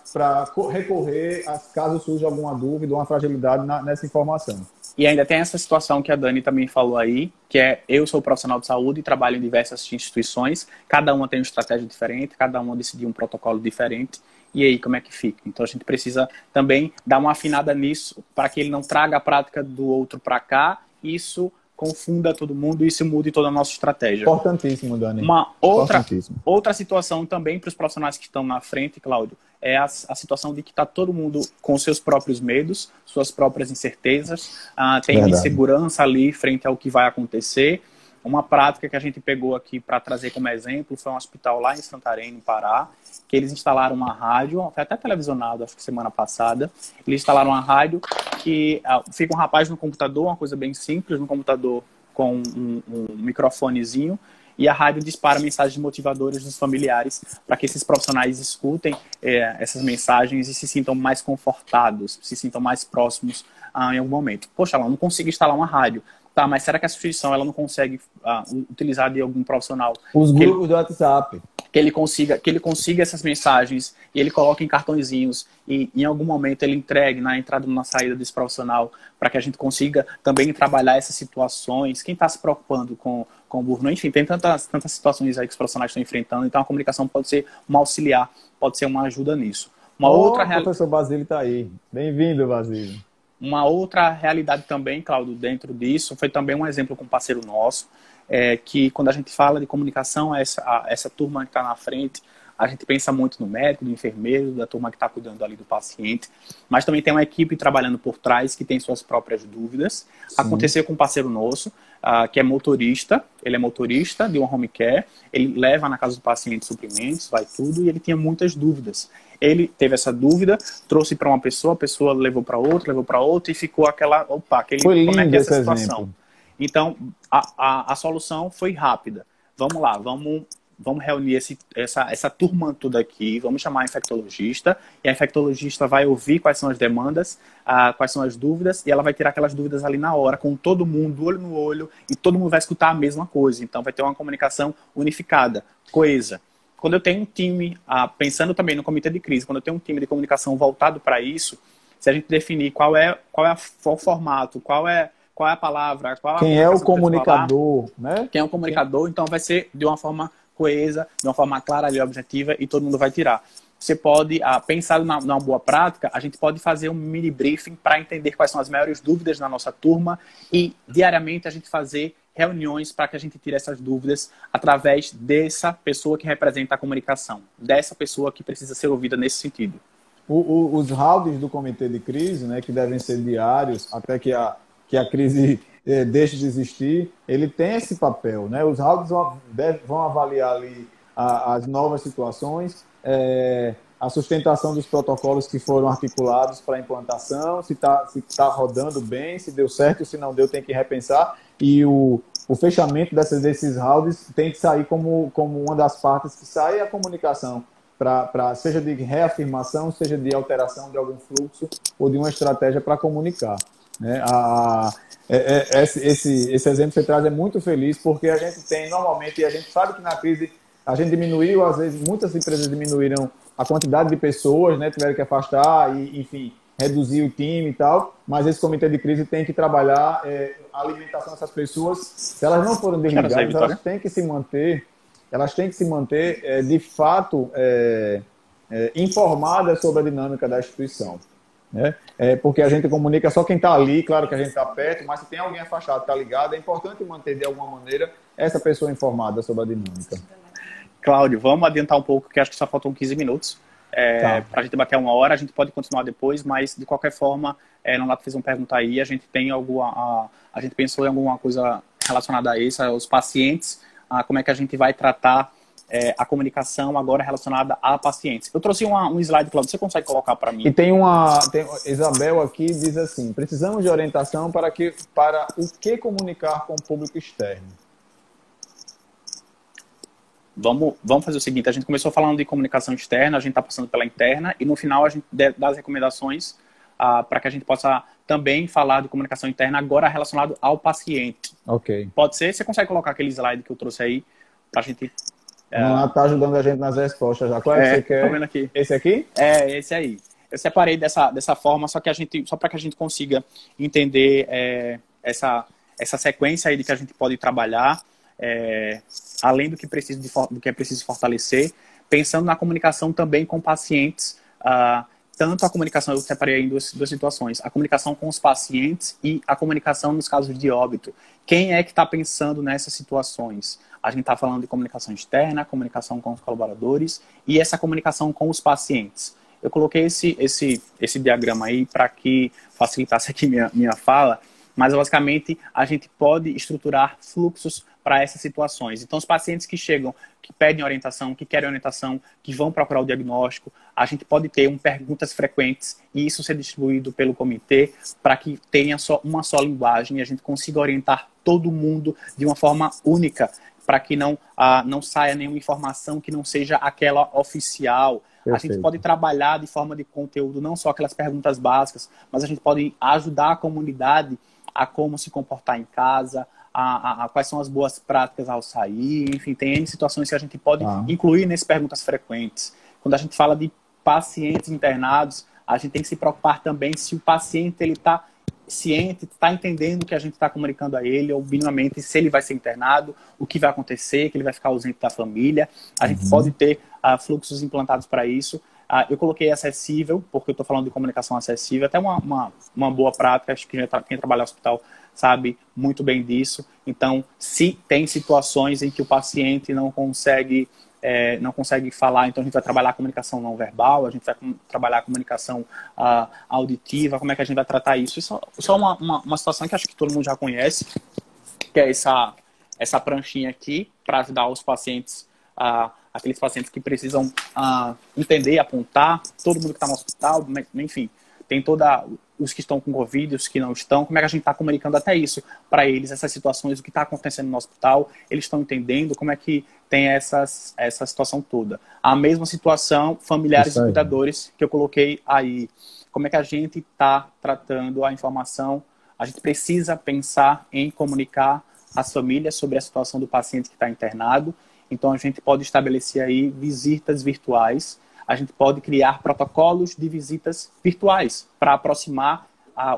recorrer caso surja alguma dúvida ou uma fragilidade nessa informação. E ainda tem essa situação que a Dani também falou aí, que eu sou profissional de saúde e trabalho em diversas instituições, cada uma tem uma estratégia diferente, cada uma decidiu um protocolo diferente. E aí, como é que fica? Então, a gente precisa também dar uma afinada nisso, para que ele não traga a prática do outro para cá, isso confunda todo mundo e isso mude toda a nossa estratégia. Importantíssimo, Dani. Uma outra situação também para os profissionais que estão na frente, Cláudio, é a situação de que está todo mundo com seus próprios medos, suas próprias incertezas, tem insegurança ali frente ao que vai acontecer. Uma prática que a gente pegou aqui para trazer como exemplo foi um hospital lá em Santarém, no Pará, que eles instalaram uma rádio, foi até televisionado, acho que semana passada. Eles instalaram uma rádio que fica um rapaz no computador, uma coisa bem simples, no computador com um microfonezinho, e a rádio dispara mensagens motivadoras dos familiares para que esses profissionais escutem essas mensagens e se sintam mais confortados, se sintam mais próximos em algum momento. Poxa, ela não consigo instalar uma rádio. Tá, mas será que a instituição ela não consegue utilizar de algum profissional? Os grupos do WhatsApp. Que ele consiga essas mensagens e ele coloque em cartõezinhos e em algum momento ele entregue na entrada e na saída desse profissional para que a gente consiga também trabalhar essas situações. Quem está se preocupando com o burnout, enfim, tem tantas situações aí que os profissionais estão enfrentando, então a comunicação pode ser um auxiliar, pode ser uma ajuda nisso. O professor Basílio está aí. Bem-vindo, Basílio. Uma outra realidade também, Cláudio, dentro disso, foi também um exemplo com um parceiro nosso, que quando a gente fala de comunicação, essa turma que está na frente, a gente pensa muito no médico, do enfermeiro, da turma que está cuidando ali do paciente, mas também tem uma equipe trabalhando por trás que tem suas próprias dúvidas. Sim. Aconteceu com um parceiro nosso, que é motorista, ele é motorista de uma home care, ele leva na casa do paciente suprimentos, vai tudo, e ele tinha muitas dúvidas. Ele teve essa dúvida, trouxe para uma pessoa, a pessoa levou para outra, e ficou Foi lindo como é que é essa esse situação? exemplo. Então, a solução foi rápida. Vamos lá, vamos reunir essa turma toda aqui, vamos chamar a infectologista, e a infectologista vai ouvir quais são as demandas, quais são as dúvidas, e ela vai tirar aquelas dúvidas ali na hora, com todo mundo, olho no olho, e todo mundo vai escutar a mesma coisa. Então, vai ter uma comunicação unificada, coesa. Quando eu tenho um time, pensando também no comitê de crise, quando eu tenho um time de comunicação voltado para isso, se a gente definir qual é o formato, qual é a palavra, quem é o comunicador, né? Quem é o comunicador, então vai ser de uma forma coesa, de uma forma clara e objetiva, e todo mundo vai tirar. Você pode, pensar numa boa prática, a gente pode fazer um mini briefing para entender quais são as maiores dúvidas na nossa turma e diariamente a gente fazer reuniões para que a gente tire essas dúvidas através dessa pessoa que representa a comunicação, dessa pessoa que precisa ser ouvida nesse sentido. Os rounds do comitê de crise, né, que devem ser diários até que a crise deixe de existir, ele tem esse papel, né? Os rounds vão avaliar ali as novas situações, a sustentação dos protocolos que foram articulados para a implantação, se tá rodando bem, se deu certo, se não deu, tem que repensar. E o fechamento desses rounds tem que sair como uma das partes que sai a comunicação, seja de reafirmação, seja de alteração de algum fluxo ou de uma estratégia para comunicar. Né? Esse exemplo que você traz é muito feliz, porque a gente tem normalmente, e a gente sabe que na crise a gente diminuiu, às vezes muitas empresas diminuíram a quantidade de pessoas, né, tiveram que afastar e, enfim, reduzir o time e tal, mas esse comitê de crise tem que trabalhar a alimentação dessas pessoas. Se elas não forem desligadas, elas têm que se manter de fato informadas sobre a dinâmica da instituição. Né? Porque a gente comunica só quem está ali, claro que a gente está perto, mas se tem alguém afastado, está ligado, é importante manter de alguma maneira essa pessoa informada sobre a dinâmica. Cláudio, vamos adiantar um pouco, que acho que só faltam 15 minutos. Para a gente bater uma hora, a gente pode continuar depois, mas de qualquer forma, Nonato fez uma pergunta aí, a gente pensou em alguma coisa relacionada a isso, aos pacientes, como é que a gente vai tratar a comunicação agora relacionada a pacientes. Eu trouxe um slide, Cláudio, você consegue colocar para mim? E tem Isabel aqui, diz assim, precisamos de orientação para o que comunicar com o público externo. Vamos fazer o seguinte, a gente começou falando de comunicação externa, a gente está passando pela interna, e no final a gente dá as recomendações para que a gente possa também falar de comunicação interna agora relacionado ao paciente. Ok. Pode ser? Você consegue colocar aquele slide que eu trouxe aí para a gente... Está ajudando a gente nas respostas já. Qual é que você quer? Tô vendo aqui. Esse aqui? Esse aí. Eu separei dessa forma, só para que a gente consiga entender essa sequência aí de que a gente pode trabalhar, além do que é preciso fortalecer, pensando na comunicação também com pacientes, tanto a comunicação, eu separei aí em duas situações, a comunicação com os pacientes e a comunicação nos casos de óbito. Quem é que está pensando nessas situações? A gente está falando de comunicação externa, comunicação com os colaboradores e essa comunicação com os pacientes. Eu coloquei esse diagrama aí para que facilitasse aqui minha fala, Mas, basicamente, a gente pode estruturar fluxos para essas situações. Então, os pacientes que chegam, que pedem orientação, que querem orientação, que vão procurar o diagnóstico, a gente pode ter perguntas frequentes e isso ser distribuído pelo comitê para que tenha uma só linguagem e a gente consiga orientar todo mundo de uma forma única, para que não saia nenhuma informação que não seja aquela oficial. Perfeito. A gente pode trabalhar de forma de conteúdo, não só aquelas perguntas básicas, mas a gente pode ajudar a comunidade a como se comportar em casa, quais são as boas práticas ao sair, enfim, tem N situações que a gente pode incluir nessas perguntas frequentes. Quando a gente fala de pacientes internados, a gente tem que se preocupar também se o paciente está ciente, está entendendo o que a gente está comunicando a ele, ou minimamente se ele vai ser internado, o que vai acontecer, que ele vai ficar ausente da família. A gente pode ter fluxos implantados para isso. Eu coloquei acessível, porque eu estou falando de comunicação acessível, até uma boa prática, acho que quem trabalha no hospital sabe muito bem disso. Então, se tem situações em que o paciente não consegue falar, então a gente vai trabalhar a comunicação não verbal, a gente vai trabalhar a comunicação auditiva, como é que a gente vai tratar isso? Isso é uma situação que acho que todo mundo já conhece, que é essa pranchinha aqui, para ajudar os pacientes, aqueles pacientes que precisam entender, apontar, todo mundo que está no hospital, enfim, tem os que estão com Covid, os que não estão, como é que a gente está comunicando até isso para eles, essas situações, o que está acontecendo no hospital, eles estão entendendo como é que tem essa situação toda. A mesma situação, familiares e cuidadores, que eu coloquei aí. Como é que a gente está tratando a informação? A gente precisa pensar em comunicar às famílias sobre a situação do paciente que está internado. Então, a gente pode estabelecer aí visitas virtuais. A gente pode criar protocolos de visitas virtuais para aproximar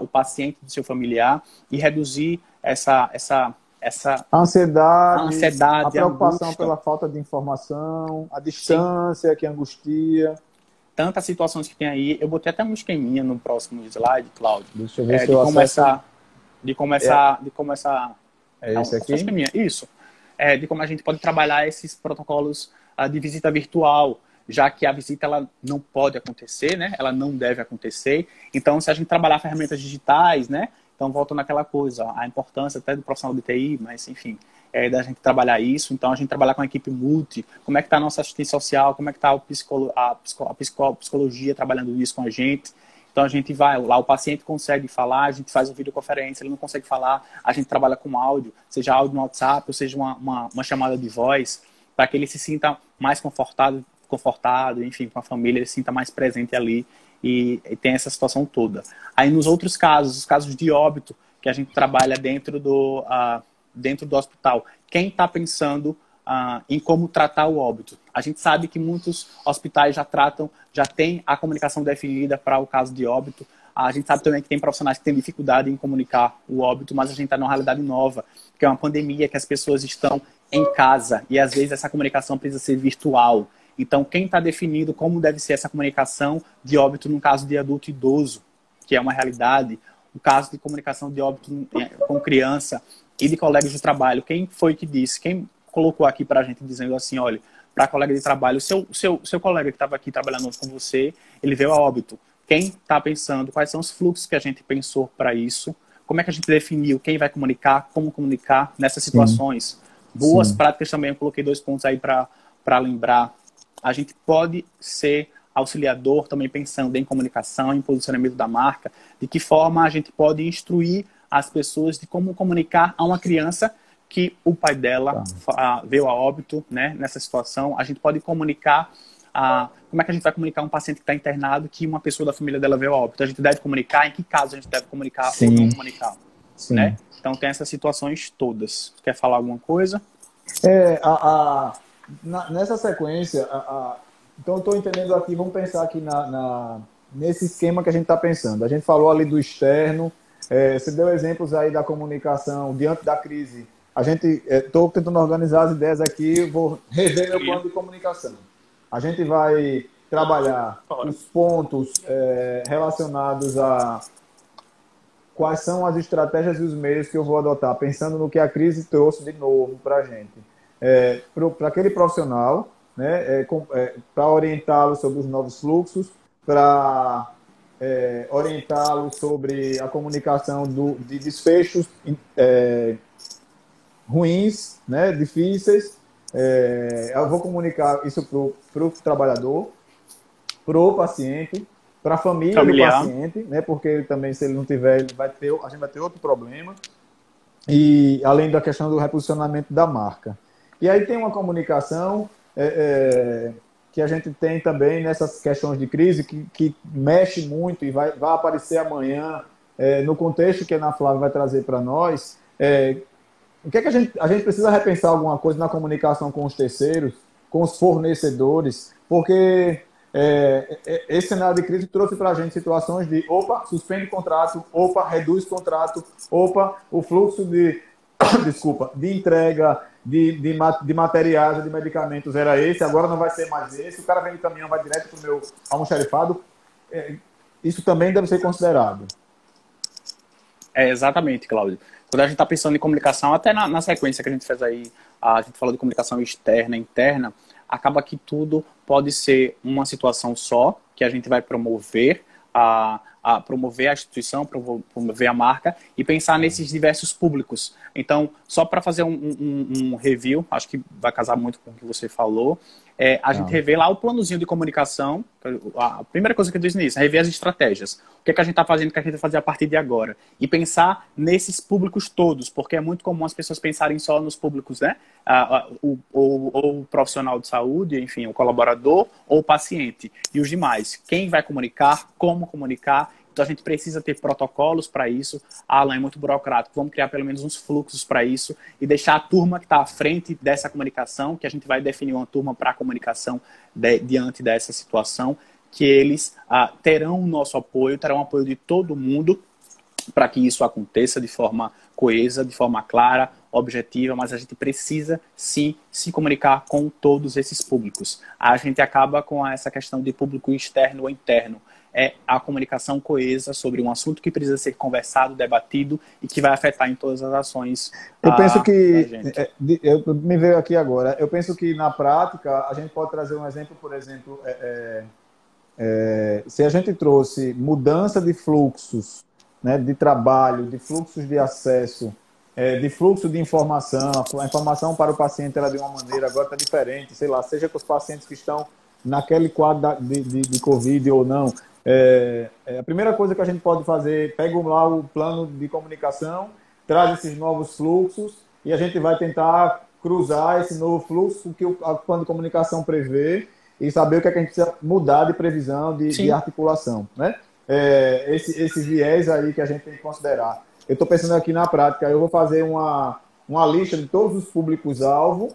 o paciente do seu familiar e reduzir essa ansiedade, a preocupação pela falta de informação, a distância. Sim. Que angustia. Tantas situações que tem aí. Eu botei até um esqueminha no próximo slide, Cláudio. Deixa eu ver se eu acesso. De começar. É esse aqui? Isso. De como a gente pode trabalhar esses protocolos de visita virtual, já que a visita ela não pode acontecer, né? Ela não deve acontecer. Então, se a gente trabalhar ferramentas digitais, né? Então, volta naquela coisa, a importância até do profissional de TI, mas, enfim, da gente trabalhar isso. Então, a gente trabalhar com a equipe multi, como é que está a nossa assistência social, como é que está a psicologia trabalhando isso com a gente. Então, a gente vai lá, o paciente consegue falar, a gente faz uma videoconferência, ele não consegue falar, a gente trabalha com áudio, seja áudio no WhatsApp, ou seja uma chamada de voz, para que ele se sinta mais confortado, enfim, com a família, ele se sinta mais presente ali e tem essa situação toda. Aí nos outros casos, os casos de óbito, que a gente trabalha dentro do hospital, quem está pensando em como tratar o óbito? A gente sabe que muitos hospitais já têm a comunicação definida para o caso de óbito. A gente sabe também que tem profissionais que têm dificuldade em comunicar o óbito, mas a gente está numa realidade nova, que é uma pandemia, que as pessoas estão em casa e às vezes essa comunicação precisa ser virtual. Então, quem está definindo como deve ser essa comunicação de óbito no caso de adulto idoso, que é uma realidade, o caso de comunicação de óbito com criança e de colegas de trabalho, quem foi que disse? Quem colocou aqui para a gente dizendo assim, olha, para colega de trabalho, o seu colega que estava aqui trabalhando com você, ele veio a óbito. Quem está pensando? Quais são os fluxos que a gente pensou para isso? Como é que a gente definiu quem vai comunicar, como comunicar nessas situações? Boas práticas também, eu coloquei 2 pontos aí para lembrar. A gente pode ser auxiliador também pensando em comunicação, em posicionamento da marca, de que forma a gente pode instruir as pessoas de como comunicar a uma criança que o pai dela veio a óbito, né, nessa situação. A gente pode comunicar, como é que a gente vai comunicar um paciente que está internado que uma pessoa da família dela veio a óbito? A gente deve comunicar, em que caso a gente deve comunicar ou não comunicar? Né? Então tem essas situações todas. Quer falar alguma coisa? Nessa sequência, então eu estou entendendo aqui, vamos pensar aqui nesse esquema que a gente está pensando. A gente falou ali do externo, você deu exemplos aí da comunicação diante da crise. A gente, estou tentando organizar as ideias aqui, vou rever meu plano de comunicação. A gente vai trabalhar os pontos relacionados a quais são as estratégias e os meios que eu vou adotar, pensando no que a crise trouxe de novo para a gente. Para aquele profissional, né, para orientá-lo sobre os novos fluxos, para orientá-lo sobre a comunicação de desfechos ruins, né, difíceis. Eu vou comunicar isso para o trabalhador, para o paciente, para a família Familiar. do paciente, né, porque também, se ele não tiver, a gente vai ter outro problema. E além da questão do reposicionamento da marca. E aí tem uma comunicação que a gente tem também nessas questões de crise que mexe muito e vai aparecer amanhã no contexto que a Ana Flávia vai trazer para nós. O que é que a gente precisa repensar alguma coisa na comunicação com os terceiros, com os fornecedores, porque esse cenário de crise trouxe para a gente situações de opa, suspende contrato, opa, reduz contrato, opa, o fluxo de entrega de materiais, de medicamentos era esse, agora não vai ser mais esse, o cara vem de caminhão, vai direto para o meu almoxarifado. Isso também deve ser considerado. Exatamente, Cláudio. Quando a gente está pensando em comunicação, até na sequência que a gente fez aí, a gente falou de comunicação externa, interna, acaba que tudo pode ser uma situação só, que a gente vai promover promover a instituição, promover a marca e pensar nesses diversos públicos. Então, só para fazer um review, acho que vai casar muito com o que você falou, a gente rever lá o planozinho de comunicação. A primeira coisa que eu disse nisso, é rever as estratégias. O que é que a gente está fazendo, o que a gente vai fazer a partir de agora. E pensar nesses públicos todos, porque é muito comum as pessoas pensarem só nos públicos, né? O profissional de saúde, enfim, o colaborador ou o paciente. E os demais. Quem vai comunicar, como comunicar. Então a gente precisa ter protocolos para isso. Alan, é muito burocrático. Vamos criar pelo menos uns fluxos para isso e deixar a turma que está à frente dessa comunicação, que a gente vai definir uma turma para a comunicação diante dessa situação, que eles terão o nosso apoio, terão o apoio de todo mundo para que isso aconteça de forma coesa, de forma clara, objetiva, mas a gente precisa sim se comunicar com todos esses públicos. A gente acaba com essa questão de público externo ou interno. É a comunicação coesa sobre um assunto que precisa ser conversado, debatido e que vai afetar em todas as ações. Eu penso que, me veio aqui agora, eu penso que na prática a gente pode trazer um exemplo, por exemplo, se a gente trouxe mudança de fluxos, né, de trabalho, de fluxos de acesso, de fluxo de informação, a informação para o paciente era de uma maneira, agora está diferente, sei lá, seja com os pacientes que estão naquele quadro de Covid ou não. A primeira coisa que a gente pode fazer, pega lá o plano de comunicação, traz esses novos fluxos e a gente vai tentar cruzar esse novo fluxo que o plano de comunicação prevê e saber o que é que a gente precisa mudar de previsão, de articulação, né? Esse viés aí que a gente tem que considerar. Eu estou pensando aqui na prática, eu vou fazer uma lista de todos os públicos-alvo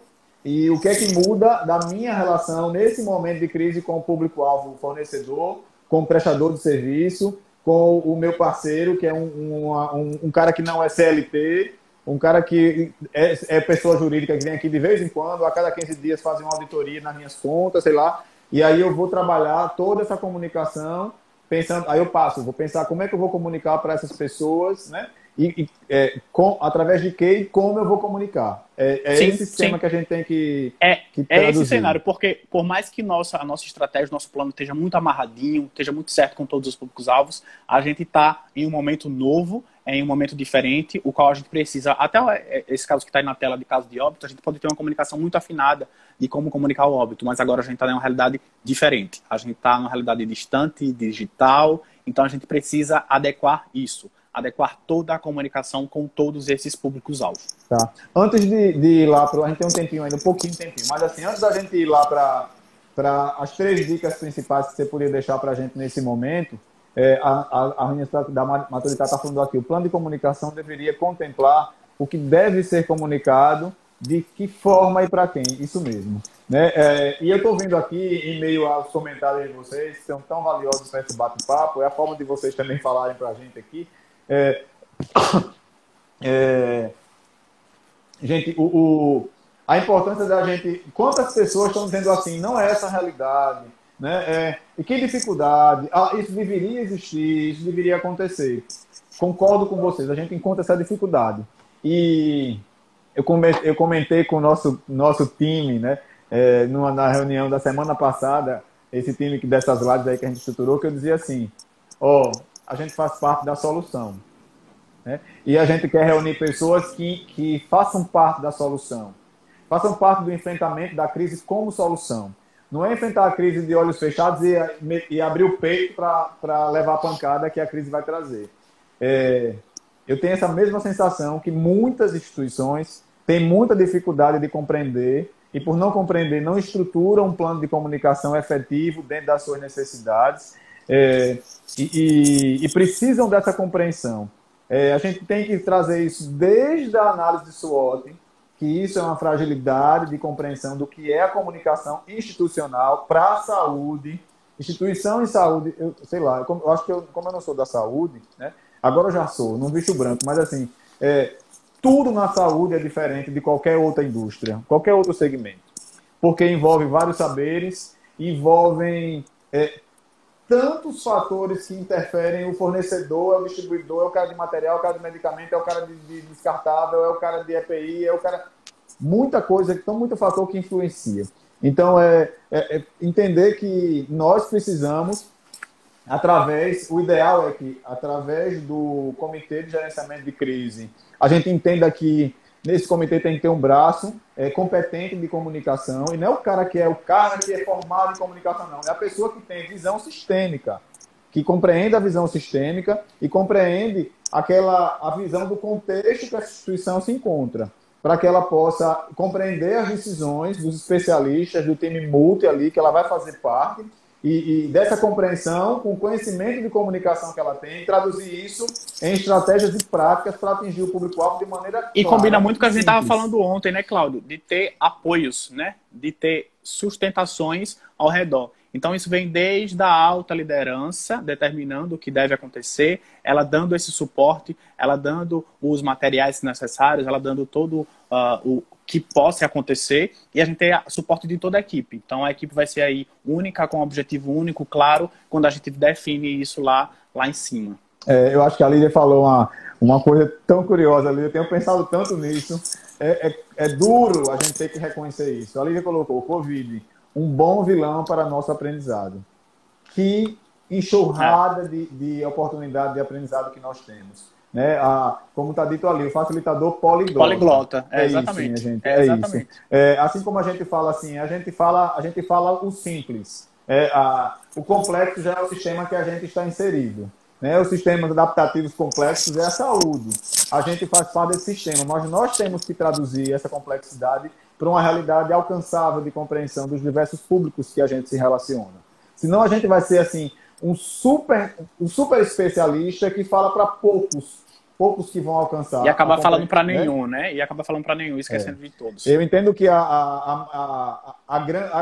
e o que é que muda da minha relação nesse momento de crise com o público-alvo fornecedor, com o prestador de serviço, com o meu parceiro, que é um cara que não é CLT, um cara que é pessoa jurídica que vem aqui de vez em quando, a cada 15 dias faz uma auditoria nas minhas contas, sei lá, e aí eu vou trabalhar toda essa comunicação, pensando, aí eu vou pensar como é que eu vou comunicar para essas pessoas, né? Através de que e como eu vou comunicar. Esse sistema que a gente tem que traduzir. Esse cenário, porque por mais que a nossa estratégia, nosso plano esteja muito amarradinho, esteja muito certo com todos os públicos-alvos, a gente está em um momento novo, em um momento diferente, o qual a gente precisa, até esse caso que está aí na tela de caso de óbito, a gente pode ter uma comunicação muito afinada de como comunicar o óbito, mas agora a gente está em uma realidade diferente. A gente está numa realidade distante, digital, então a gente precisa adequar isso. Adequar toda a comunicação com todos esses públicos-alvo. Tá. Antes de ir lá, a gente tem um tempinho ainda, um pouquinho de tempinho, mas assim, antes da gente ir lá para as 3 dicas principais que você poderia deixar para a gente nesse momento, a Universidade da Maturidade está falando aqui, o plano de comunicação deveria contemplar o que deve ser comunicado, de que forma e para quem, isso mesmo. Né? E eu estou vendo aqui, em meio aos comentários de vocês, que são tão valiosos para esse bate-papo, é a forma de vocês também falarem para a gente aqui. Gente, a importância da gente, quantas pessoas estão dizendo assim, não é essa a realidade, né? E que dificuldade, isso deveria existir, isso deveria acontecer. Concordo com vocês, a gente encontra essa dificuldade. E eu comentei com o nosso time, né? Na reunião da semana passada, esse time dessas lives aí que a gente estruturou, que eu dizia assim, ó, a gente faz parte da solução, né? E a gente quer reunir pessoas que façam parte da solução, façam parte do enfrentamento da crise como solução. Não é enfrentar a crise de olhos fechados e abrir o peito para levar a pancada que a crise vai trazer. Eu tenho essa mesma sensação que muitas instituições têm muita dificuldade de compreender e, por não compreender, não estruturam um plano de comunicação efetivo dentro das suas necessidades e precisam dessa compreensão. A gente tem que trazer isso desde a análise de SWOT, que isso é uma fragilidade de compreensão do que é a comunicação institucional para a saúde. Instituição em saúde, eu acho que como eu não sou da saúde, né? Agora eu já sou, não bicho branco, mas assim, tudo na saúde é diferente de qualquer outra indústria, qualquer outro segmento, porque envolve vários saberes, envolvem tantos fatores que interferem. O fornecedor, é o distribuidor, é o cara de material, é o cara de medicamento, é o cara de descartável, é o cara de EPI, é o cara... Muita coisa, então muito fator que influencia. Então, entender que nós precisamos, o ideal é que, através do Comitê de Gerenciamento de Crise, a gente entenda que nesse comitê tem que ter um braço competente de comunicação, e não é o cara que é formado em comunicação, não. É a pessoa que tem visão sistêmica, que compreende a visão sistêmica e compreende a visão do contexto que a instituição se encontra, para que ela possa compreender as decisões dos especialistas, do time multi ali, que ela vai fazer parte, e dessa compreensão, com o conhecimento de comunicação que ela tem, traduzir isso em estratégias e práticas para atingir o público-alvo de maneira E clara, combina muito com o que a gente estava simples. falando ontem, né, Cláudio? De ter apoios, né? De ter sustentações ao redor. Então, isso vem desde a alta liderança, determinando o que deve acontecer, ela dando esse suporte, ela dando os materiais necessários, ela dando todo o que possa acontecer, e a gente tem suporte de toda a equipe. Então, a equipe vai ser aí única, com um objetivo único, claro, quando a gente define isso lá em cima. Eu acho que a Lídia falou uma coisa tão curiosa ali, eu tenho pensado tanto nisso. É duro a gente ter que reconhecer isso. A Lídia colocou: Covid, um bom vilão para nosso aprendizado. Que enxurrada de oportunidade de aprendizado que nós temos. Né? Como está dito ali, o facilitador poliglota. Poliglota, exatamente. Isso, minha gente, exatamente. isso. Assim como a gente fala assim, a gente fala o simples. O complexo já é o sistema que a gente está inserido. Né? Os sistemas adaptativos complexos é a saúde. A gente faz parte desse sistema, mas nós temos que traduzir essa complexidade para uma realidade alcançável de compreensão dos diversos públicos que a gente se relaciona. Senão a gente vai ser assim um super especialista que fala para poucos que vão alcançar. E acaba falando para nenhum, né? E acaba falando para nenhum, esquecendo de todos. Eu entendo que a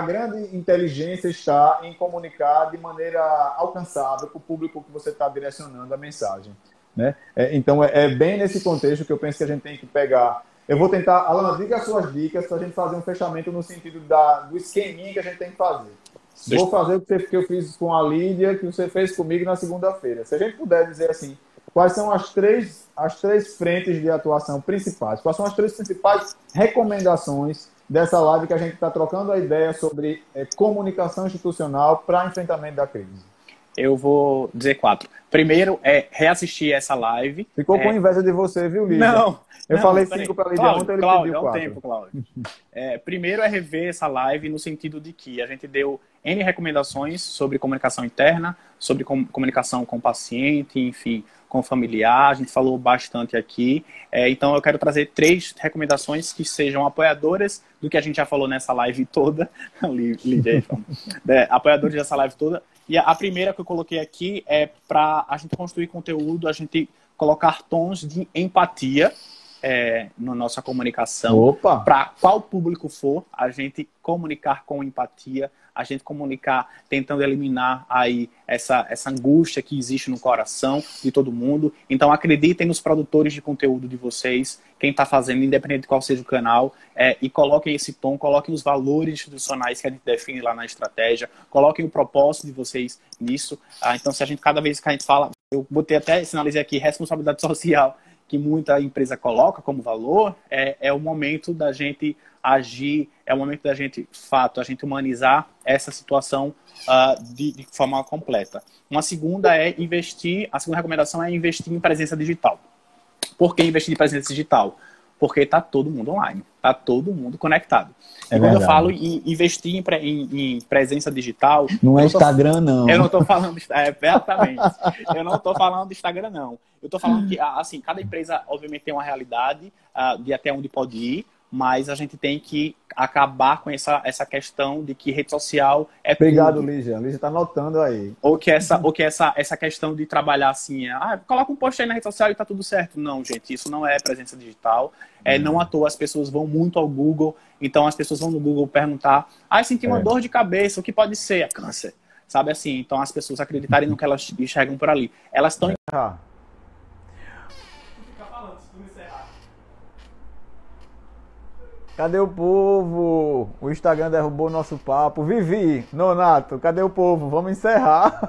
grande inteligência está em comunicar de maneira alcançável para o público que você está direcionando a mensagem. Né? Então, é bem nesse contexto que eu penso que a gente tem que pegar. Eu vou tentar, Alana, diga as suas dicas para a gente fazer um fechamento no sentido do esqueminha que a gente tem que fazer. Vou fazer o que eu fiz com a Lídia, que você fez comigo na segunda-feira. Se a gente puder dizer assim, quais são as três frentes de atuação principais? Quais são as três principais recomendações dessa live que a gente está trocando a ideia sobre comunicação institucional para enfrentamento da crise? Eu vou dizer 4. Primeiro é reassistir essa live. Ficou com inveja de você, viu, Lídia? Não. Eu falei 5 para a Lídia ontem, ele pediu 4. Tempo, Cláudio. Primeiro é rever essa live no sentido de que a gente deu N recomendações sobre comunicação interna, sobre comunicação com o paciente, enfim, com o familiar. A gente falou bastante aqui. Então, eu quero trazer 3 recomendações que sejam apoiadoras do que a gente já falou nessa live toda. Lídia, apoiadores dessa live toda. E a primeira que eu coloquei aqui é para a gente construir conteúdo, a gente colocar tons de empatia na nossa comunicação. Para qual público for, a gente comunicar com empatia, a gente comunicar tentando eliminar aí essa angústia que existe no coração de todo mundo. Então, acreditem nos produtores de conteúdo de vocês, quem está fazendo, independente de qual seja o canal, e coloquem esse tom, coloquem os valores institucionais que a gente define lá na estratégia, coloquem o propósito de vocês nisso. Então, se a gente, cada vez que a gente fala, eu botei até, sinalizei aqui, responsabilidade social, que muita empresa coloca como valor, é o momento da gente agir, é o momento da gente, a gente humanizar essa situação de forma completa. Uma segunda a segunda recomendação é investir em presença digital. Por que investir em presença digital? Porque está todo mundo online, está todo mundo conectado. E quando eu falo em investir em presença digital... Não é Instagram, não. Eu não estou falando... Exatamente. Eu não estou falando de Instagram, não. Eu estou falando que, assim, cada empresa, obviamente, tem uma realidade de até onde pode ir, mas a gente tem que acabar com essa questão de que rede social é Obrigado, tudo. Lígia. Lígia está anotando aí. Ou que essa questão de trabalhar assim, coloca um post aí na rede social e tá tudo certo. Não, gente, isso não é presença digital. Não à toa as pessoas vão muito ao Google, então as pessoas vão no Google perguntar, senti uma dor de cabeça, o que pode ser? É câncer. Sabe assim? Então as pessoas acreditarem no que elas enxergam por ali. Elas estão... Cadê o povo? O Instagram derrubou o nosso papo. Vivi, Nonato, cadê o povo? Vamos encerrar.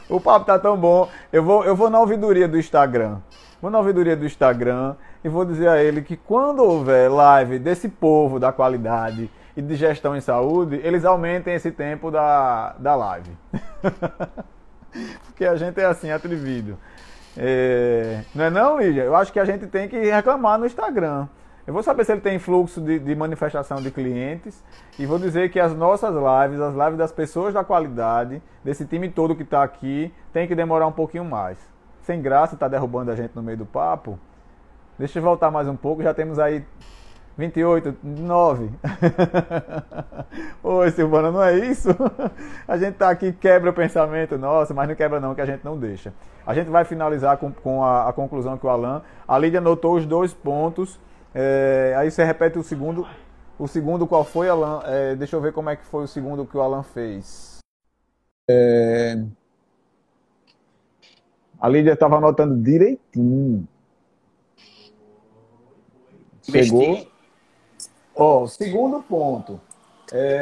O papo tá tão bom. Eu vou na ouvidoria do Instagram. Vou na ouvidoria do Instagram e vou dizer a ele que quando houver live desse povo da qualidade e de gestão em saúde, eles aumentem esse tempo da live. Porque a gente é assim, atrevido. Não é não, Lígia? Eu acho que a gente tem que reclamar no Instagram. Eu vou saber se ele tem fluxo de manifestação de clientes e vou dizer que as nossas lives, as lives das pessoas da qualidade, desse time todo que está aqui, tem que demorar um pouquinho mais. Sem graça, está derrubando a gente no meio do papo. Deixa eu voltar mais um pouco, já temos aí 28, 9. Oi, Silvana, não é isso? A gente tá aqui, quebra o pensamento nosso, mas não quebra não, que a gente não deixa. A gente vai finalizar com a conclusão que o Alan... A Lídia anotou os 2 pontos. Aí você repete o segundo. O segundo qual foi, Alan? Deixa eu ver como é que foi o segundo que o Alan fez. A Lídia estava anotando direitinho. Chegou. Ó, segundo ponto.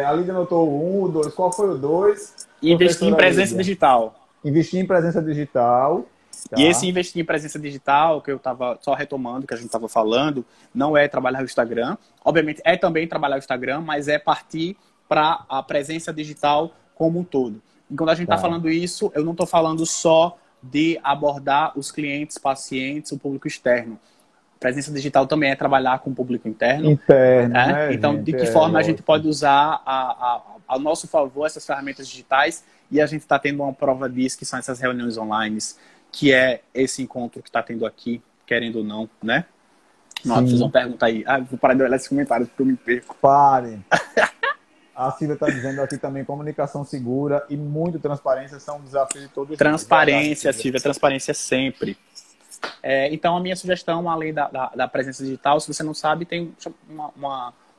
A Lídia anotou o 1, o 2. Qual foi o 2? Investir em presença digital. Investir em presença digital. Tá. E esse investir em presença digital, que eu estava só retomando, que a gente estava falando, não é trabalhar o Instagram. Obviamente, é também trabalhar o Instagram, mas é partir para a presença digital como um todo. E quando a gente está falando isso, eu não estou falando só de abordar os clientes, pacientes, o público externo. Presença digital também é trabalhar com o público interno. Né, então, gente? De que forma a gente pode usar ao nosso favor essas ferramentas digitais, e a gente está tendo uma prova disso, que são essas reuniões online, que é esse encontro que está tendo aqui, querendo ou não, né? Nossa, fiz uma pergunta aí. Vou parar de olhar esses comentários porque eu me perco. Pare. A Silvia está dizendo aqui também, comunicação segura e muito transparência são um desafio de todos. Transparência, Silvia, transparência sempre. Então, a minha sugestão, além da presença digital, se você não sabe, tem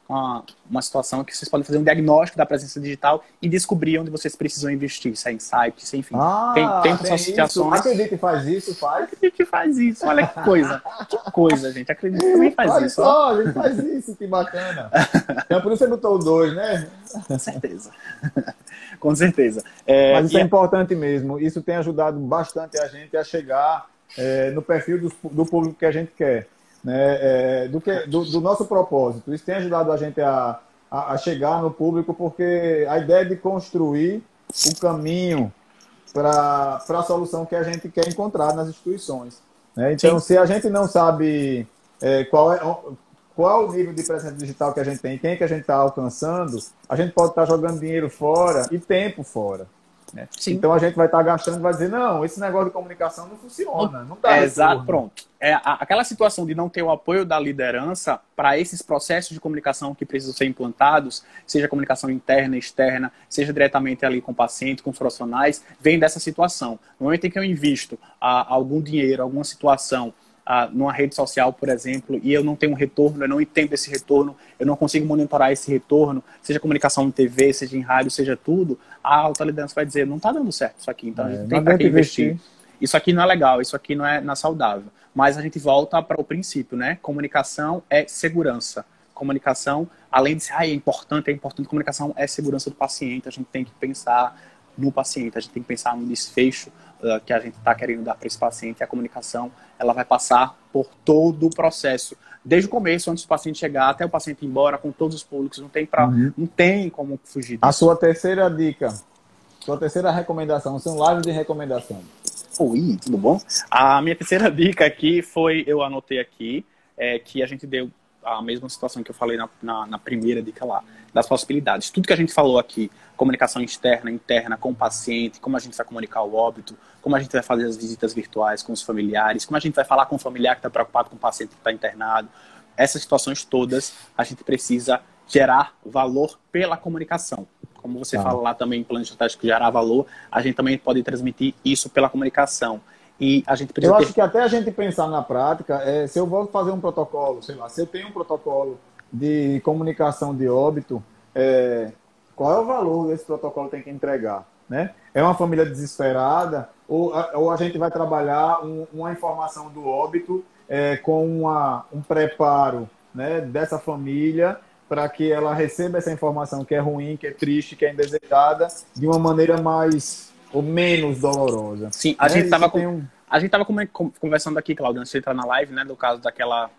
uma situação que vocês podem fazer um diagnóstico da presença digital e descobrir onde vocês precisam investir, se é em sites, enfim. Tem associações. Acredito que faz isso, faz. Acredito que faz isso, olha que coisa. Que coisa, gente. Acredito que também faz isso. Só, a gente faz isso, que bacana. Então, por isso você botou o 2, né? Com certeza. Com certeza. Mas isso é importante mesmo. Isso tem ajudado bastante a gente a chegar no perfil do público que a gente quer. Né, do nosso propósito. Isso tem ajudado a gente a chegar no público, porque a ideia é de construir o caminho para a solução que a gente quer encontrar nas instituições. Né? Então, se a gente não sabe qual é o nível de presença digital que a gente tem, quem que a gente está alcançando, a gente pode estar jogando dinheiro fora e tempo fora. Né? Então a gente vai estar gastando e vai dizer, não, esse negócio de comunicação não funciona. Não dá exato, pronto. Aquela situação de não ter o apoio da liderança para esses processos de comunicação que precisam ser implantados, seja comunicação interna, externa, seja diretamente ali com o paciente, com os profissionais, vem dessa situação. No momento em que eu invisto algum dinheiro, alguma situação numa rede social, por exemplo, e eu não tenho um retorno, eu não entendo esse retorno, eu não consigo monitorar esse retorno, seja comunicação em TV, seja em rádio, seja tudo, a alta liderança vai dizer, não está dando certo isso aqui, então a gente tem para que investir. Isso aqui não é legal, isso aqui não é saudável. Mas a gente volta para o princípio, né? Comunicação é segurança. Comunicação, além de ser, é importante, comunicação é segurança do paciente, a gente tem que pensar no paciente, a gente tem que pensar no desfecho que a gente está querendo dar para esse paciente. E a comunicação, ela vai passar por todo o processo, desde o começo, antes do paciente chegar, até o paciente ir embora, com todos os públicos, não tem como fugir disso. A sua terceira dica, sua terceira recomendação, são lives de recomendação. Oi, tudo bom? A minha terceira dica aqui foi, eu anotei aqui, que a gente deu a mesma situação que eu falei na primeira dica lá, das possibilidades. Tudo que a gente falou aqui, comunicação externa, interna, com o paciente, como a gente vai comunicar o óbito, como a gente vai fazer as visitas virtuais com os familiares, como a gente vai falar com o familiar que está preocupado com o paciente que está internado. Essas situações todas, a gente precisa gerar valor pela comunicação. Como você fala lá também em plano estratégico, gerar valor, a gente também pode transmitir isso pela comunicação. E a gente precisa acho que até a gente pensar na prática, se eu vou fazer um protocolo, sei lá, se eu tenho um protocolo de comunicação de óbito, qual é o valor desse protocolo tem que entregar, né? É uma família desesperada ou a gente vai trabalhar uma informação do óbito com um preparo, né, dessa família para que ela receba essa informação que é ruim, que é triste, que é indesejada, de uma maneira mais ou menos dolorosa. Sim, a gente estava conversando aqui, Cláudio, antes de entrar na live, né, do caso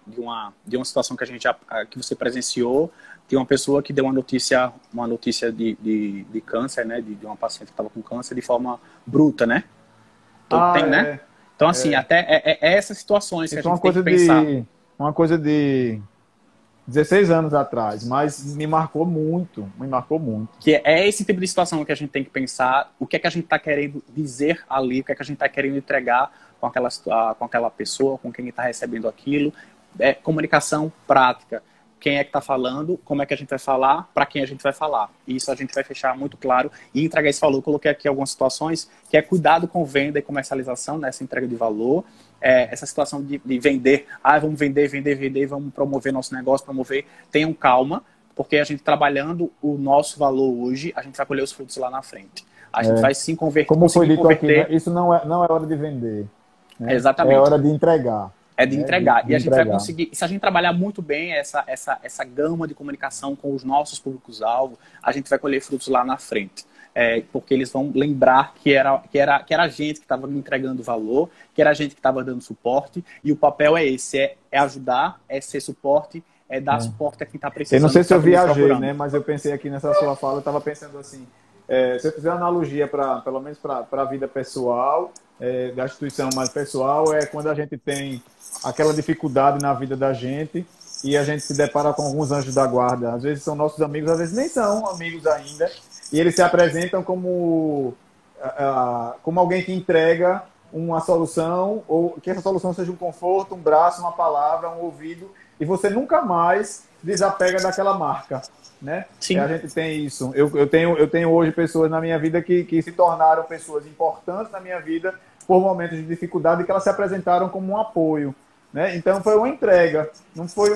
de uma situação que você presenciou, de uma pessoa que deu uma notícia de câncer, né, de uma paciente que estava com câncer de forma bruta, né? Né? Então, assim, até essas situações que a gente tem que pensar. Uma coisa de 16 anos atrás, mas me marcou muito. Que é esse tipo de situação que a gente tem que pensar, o que é que a gente está querendo dizer ali, o que é que a gente está querendo entregar com aquela pessoa, com quem está recebendo aquilo. Comunicação prática. Quem é que está falando, como é que a gente vai falar, para quem a gente vai falar. Isso a gente vai fechar muito claro e entregar esse valor. Eu coloquei aqui algumas situações que é cuidado com venda e comercialização nessa entrega de valor. Essa situação de vender, vamos vender, vamos promover nosso negócio, tenham calma, porque a gente trabalhando o nosso valor hoje, a gente vai colher os frutos lá na frente. A gente vai se converter. Como foi dito aqui, né? Isso não é hora de vender. Né? Exatamente. É hora de entregar. É de entregar. E a gente vai conseguir, se a gente trabalhar muito bem essa gama de comunicação com os nossos públicos-alvo, a gente vai colher frutos lá na frente. Porque eles vão lembrar que era a gente que estava entregando valor, que era a gente que estava dando suporte, e o papel é esse, é ajudar, é ser suporte, é dar suporte a quem está precisando. Eu não sei se eu viajei, né? Mas eu pensei aqui nessa sua fala, eu estava pensando assim, se eu fizer uma analogia, pelo menos para a vida pessoal, da instituição mais pessoal, é quando a gente tem aquela dificuldade na vida da gente e a gente se depara com alguns anjos da guarda. Às vezes são nossos amigos, às vezes nem são amigos ainda, e eles se apresentam como alguém que entrega uma solução, ou que essa solução seja um conforto, um braço, uma palavra, um ouvido, e você nunca mais desapega daquela marca, né? Sim. A gente tem isso. Eu tenho hoje pessoas na minha vida que se tornaram pessoas importantes na minha vida por momentos de dificuldade, que elas se apresentaram como um apoio, né? Então foi uma entrega, não foi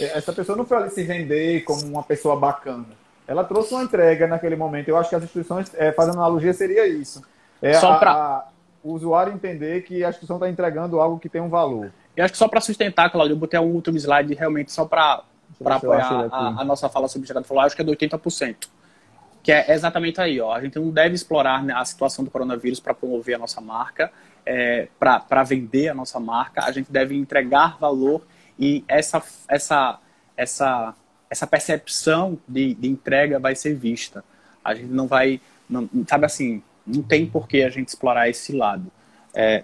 essa pessoa não foi ali se vender como uma pessoa bacana. Ela trouxe uma entrega naquele momento. Eu acho que as instituições, fazendo analogia, seria isso. O usuário entender que a instituição está entregando algo que tem um valor. Eu acho que só para sustentar, Cláudio, eu botei um último slide realmente só para apoiar a nossa fala sobre o Gerardo falou, acho que é do 80%. Que é exatamente aí, ó. A gente não deve explorar, né, a situação do coronavírus para promover a nossa marca, para vender a nossa marca. A gente deve entregar valor e essa percepção de entrega vai ser vista. A gente não vai, sabe assim, não tem por que a gente explorar esse lado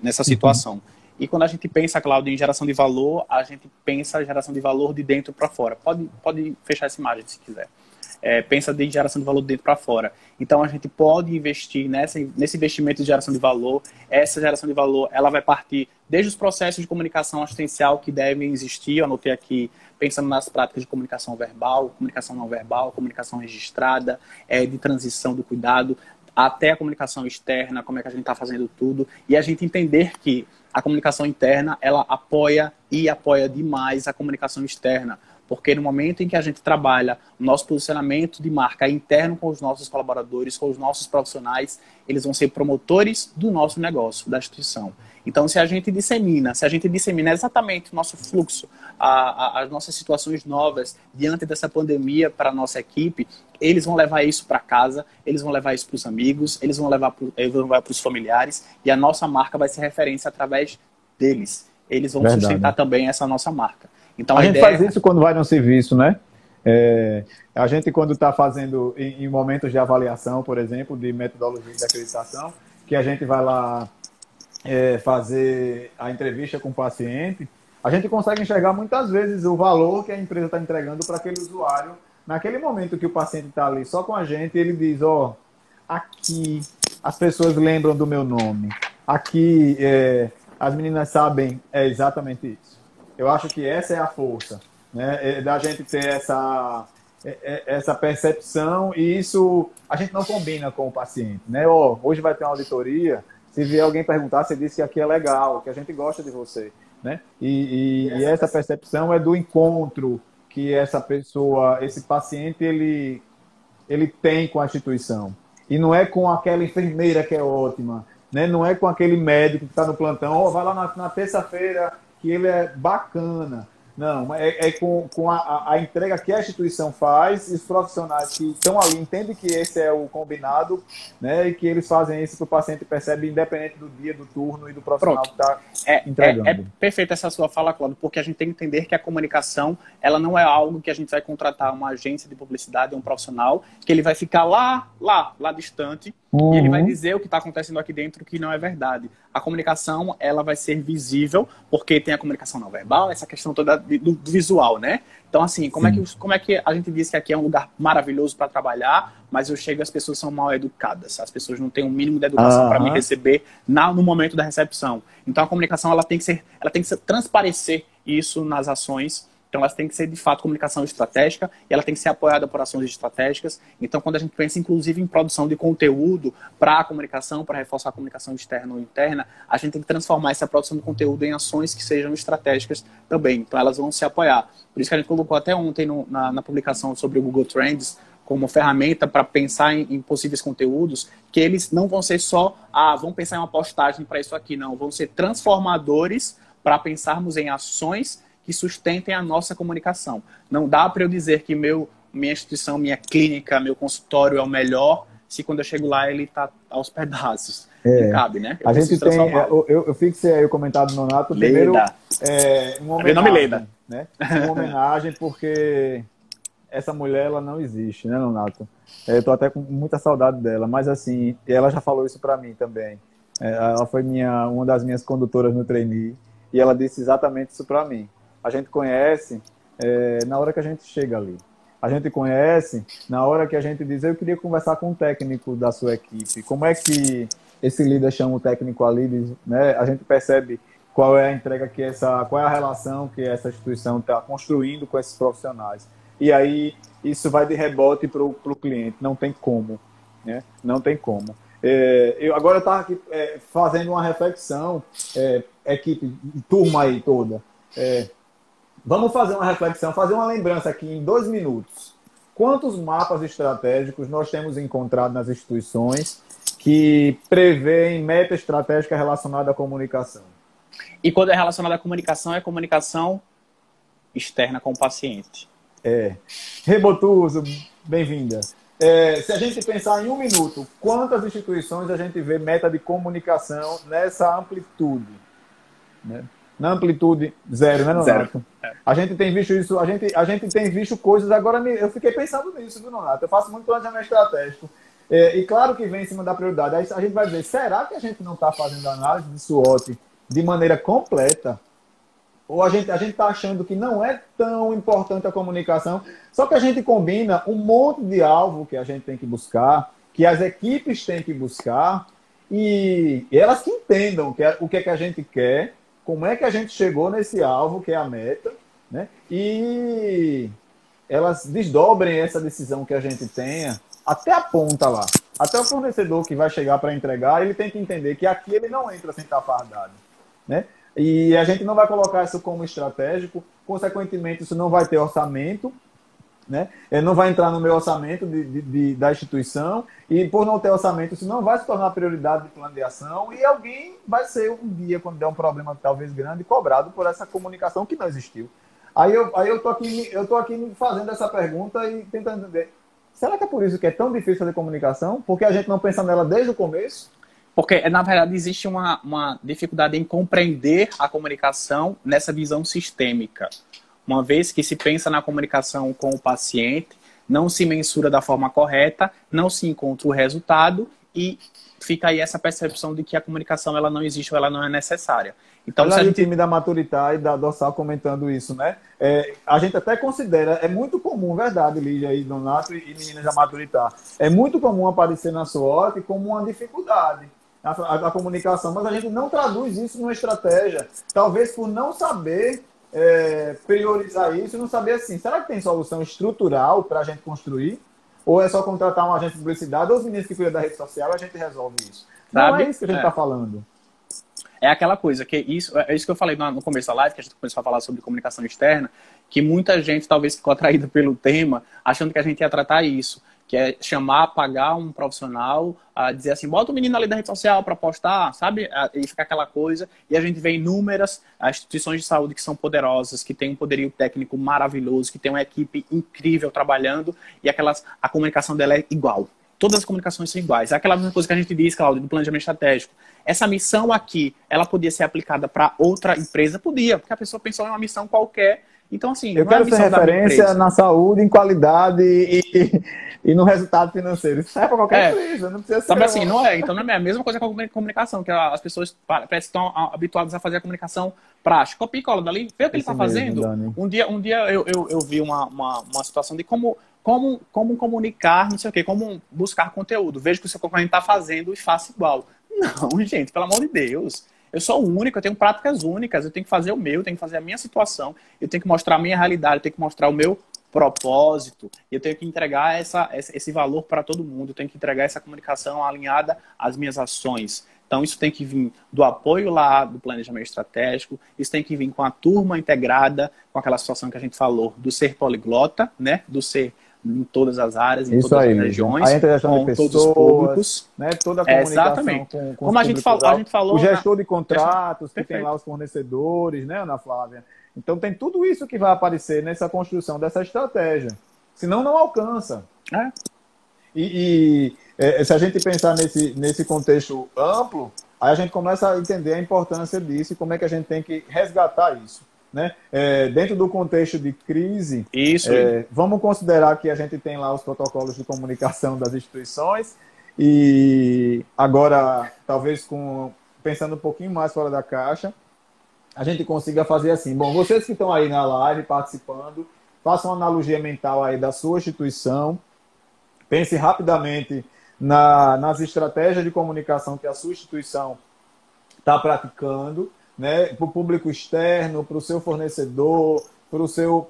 nessa situação. E quando a gente pensa, Cláudio, em geração de valor, a gente pensa geração de valor de dentro para fora. Pode fechar essa imagem se quiser. Pensa de geração de valor de dentro para fora. Então a gente pode investir nesse investimento de geração de valor. Essa geração de valor, ela vai partir desde os processos de comunicação assistencial que devem existir. Eu anotei aqui, pensando nas práticas de comunicação verbal, comunicação não verbal, comunicação registrada, de transição do cuidado, até a comunicação externa, como é que a gente está fazendo tudo. E a gente entender que a comunicação interna, ela apoia demais a comunicação externa. Porque no momento em que a gente trabalha o nosso posicionamento de marca interno com os nossos colaboradores, com os nossos profissionais, eles vão ser promotores do nosso negócio, da instituição. Então, se a gente dissemina exatamente o nosso fluxo, as nossas situações novas diante dessa pandemia para a nossa equipe, eles vão levar isso para casa, eles vão levar isso para os amigos, eles vão levar para os familiares, e a nossa marca vai ser referência através deles. Eles vão sustentar também essa nossa marca. Então, a gente faz isso quando vai no serviço, né? A gente, quando está fazendo em momentos de avaliação, por exemplo, de metodologia de acreditação, que a gente vai lá fazer a entrevista com o paciente, a gente consegue enxergar muitas vezes o valor que a empresa está entregando para aquele usuário. Naquele momento que o paciente está ali só com a gente, ele diz, aqui as pessoas lembram do meu nome, aqui as meninas sabem exatamente isso. Eu acho que essa é a força, né, da gente ter essa percepção, e isso a gente não combina com o paciente, né? Hoje vai ter uma auditoria, se vier alguém perguntar, você disse que aqui é legal, que a gente gosta de você, né? E essa percepção é do encontro que essa pessoa, esse paciente, ele tem com a instituição. E não é com aquela enfermeira que é ótima, né? Não é com aquele médico que está no plantão, vai lá na terça-feira que ele é bacana. Não, é com a entrega que a instituição faz, e os profissionais que estão ali entendem que esse é o combinado, né, e que eles fazem isso que o paciente percebe, independente do dia, do turno e do profissional que está entregando. É perfeita essa sua fala, Cláudio, porque a gente tem que entender que a comunicação, ela não é algo que a gente vai contratar uma agência de publicidade, um profissional, que ele vai ficar lá distante, e ele vai dizer o que está acontecendo aqui dentro que não é verdade. A comunicação, ela vai ser visível, porque tem a comunicação não verbal, essa questão toda do visual, né? Então, assim, como é que a gente diz que aqui é um lugar maravilhoso para trabalhar, mas eu chego e as pessoas são mal educadas, as pessoas não têm um mínimo de educação para me receber no momento da recepção. Então, a comunicação, ela tem que transparecer isso nas ações. Então, elas têm que ser, de fato, comunicação estratégica, e ela tem que ser apoiada por ações estratégicas. Então, quando a gente pensa, inclusive, em produção de conteúdo para a comunicação, para reforçar a comunicação externa ou interna, a gente tem que transformar essa produção de conteúdo em ações que sejam estratégicas também. Então, elas vão se apoiar. Por isso que a gente colocou até ontem na publicação sobre o Google Trends, como ferramenta para pensar em possíveis conteúdos, que eles não vão ser só, vamos pensar em uma postagem para isso aqui, não. Vão ser transformadores para pensarmos em ações que sustentem a nossa comunicação. Não dá para eu dizer que minha instituição, minha clínica, meu consultório é o melhor, se quando eu chego lá ele está aos pedaços. Não cabe, né? A gente tem... Eu fixei aí o comentário do Nonato. Primeiro, uma homenagem. Nome Leida. Né? Uma homenagem, porque essa mulher, ela não existe, né, Nonato? Eu tô até com muita saudade dela, mas assim, ela já falou isso para mim também. Ela foi uma das minhas condutoras no trainee, e ela disse exatamente isso para mim. A gente conhece na hora que a gente chega ali. A gente conhece na hora que a gente diz, eu queria conversar com o técnico da sua equipe. Como é que esse líder chama o técnico ali, diz, né? A gente percebe qual é a entrega qual é a relação que essa instituição está construindo com esses profissionais. E aí isso vai de rebote para o cliente. Não tem como, né? Não tem como. Agora eu estava aqui fazendo uma reflexão, equipe, turma aí toda. Vamos fazer uma reflexão, fazer uma lembrança aqui em 2 minutos. Quantos mapas estratégicos nós temos encontrado nas instituições que prevêem meta estratégica relacionada à comunicação? E quando é relacionada à comunicação, é comunicação externa com o paciente. Rebotuso, bem-vinda. Se a gente pensar em 1 minuto, quantas instituições a gente vê meta de comunicação nessa amplitude? Né? Na amplitude 0, né, Nonato? A gente tem visto isso, a gente tem visto coisas, agora eu fiquei pensando nisso, viu, Nonato? Eu faço muito planejamento estratégico. E claro que vem em cima da prioridade. Aí a gente vai ver, será que a gente não está fazendo análise de SWOT de maneira completa? Ou a gente está achando que não é tão importante a comunicação, só que a gente combina um monte de alvo que a gente tem que buscar, que as equipes têm que buscar, e elas que entendam o que é que a gente quer, como é que a gente chegou nesse alvo, que é a meta, né? E elas desdobrem essa decisão que a gente tenha até a ponta lá. Até o fornecedor que vai chegar para entregar, ele tem que entender que aqui ele não entra sem estar fardado, né? E a gente não vai colocar isso como estratégico, consequentemente isso não vai ter orçamento, né? Não vai entrar no meu orçamento da instituição e, por não ter orçamento, isso não vai se tornar prioridade de plano de ação e alguém vai ser um dia, quando der um problema talvez grande, cobrado por essa comunicação que não existiu. Aí eu tô aqui fazendo essa pergunta e tentando entender. Será que é por isso que é tão difícil fazer comunicação? Porque a gente não pensa nela desde o começo? Porque, na verdade, existe uma dificuldade em compreender a comunicação nessa visão sistêmica. Uma vez que se pensa na comunicação com o paciente, não se mensura da forma correta, não se encontra o resultado e fica aí essa percepção de que a comunicação ela não existe ou ela não é necessária. Então, olha aí o time da Maturitá e da Dorsal comentando isso, né? A gente até considera, é muito comum, verdade, Lígia e Donato e meninas da Maturitá, é muito comum aparecer na SWOT como uma dificuldade a comunicação, mas a gente não traduz isso numa estratégia, talvez por não saber priorizar isso, não saber assim, será que tem solução estrutural para a gente construir? Ou é só contratar um agente de publicidade ou os meninos que cuidam da rede social e a gente resolve isso? Não é isso que a gente está falando. É aquela coisa, que é isso que eu falei no começo da live, que a gente começou a falar sobre comunicação externa, que muita gente talvez ficou atraída pelo tema, achando que a gente ia tratar isso, que é chamar, pagar um profissional, dizer assim, bota o menino ali da rede social para postar, sabe? E fica aquela coisa, e a gente vê inúmeras instituições de saúde que são poderosas, que têm um poderio técnico maravilhoso, que tem uma equipe incrível trabalhando, e a comunicação dela é igual. Todas as comunicações são iguais. É aquela mesma coisa que a gente diz, Cláudio, do planejamento estratégico. Essa missão aqui, ela podia ser aplicada para outra empresa? Podia, porque a pessoa pensou em uma missão qualquer. Então, assim, eu quero ser referência na saúde, em qualidade e no resultado financeiro. Isso é para qualquer empresa, não precisa ser. Sabe assim, não é? Então não é a mesma coisa com a comunicação, que as pessoas parece que estão habituadas a fazer a comunicação prática. Copia e cola dali, vê o que ele está fazendo. Um dia eu vi uma situação de como comunicar, não sei o quê, como buscar conteúdo. Vejo que o seu concorrente está fazendo e faça igual. Não, gente, pelo amor de Deus. Eu sou único, eu tenho práticas únicas, eu tenho que fazer o meu, eu tenho que fazer a minha situação, eu tenho que mostrar a minha realidade, eu tenho que mostrar o meu propósito, eu tenho que entregar esse valor para todo mundo, eu tenho que entregar essa comunicação alinhada às minhas ações. Então isso tem que vir do apoio lá do planejamento estratégico, isso tem que vir com a turma integrada, com aquela situação que a gente falou, do ser poliglota, né? Do ser em todas as áreas, em isso todas aí, as regiões, a interação com de pessoas, todos os públicos. Né, toda a comunicação exatamente. Com como a gente falou, o gestor de contratos, que perfeito. tem lá os fornecedores, né, Ana Flávia? Então tem tudo isso que vai aparecer nessa construção dessa estratégia. Senão não alcança. Se a gente pensar nesse contexto amplo, aí a gente começa a entender a importância disso e como é que a gente tem que resgatar isso. Né? Dentro do contexto de crise, vamos considerar que a gente tem lá os protocolos de comunicação das instituições e agora, talvez pensando um pouquinho mais fora da caixa, a gente consiga fazer assim. Bom, vocês que estão aí na live participando, façam uma analogia mental aí da sua instituição, pense rapidamente nas estratégias de comunicação que a sua instituição está praticando, né, para o público externo, para o seu fornecedor, para o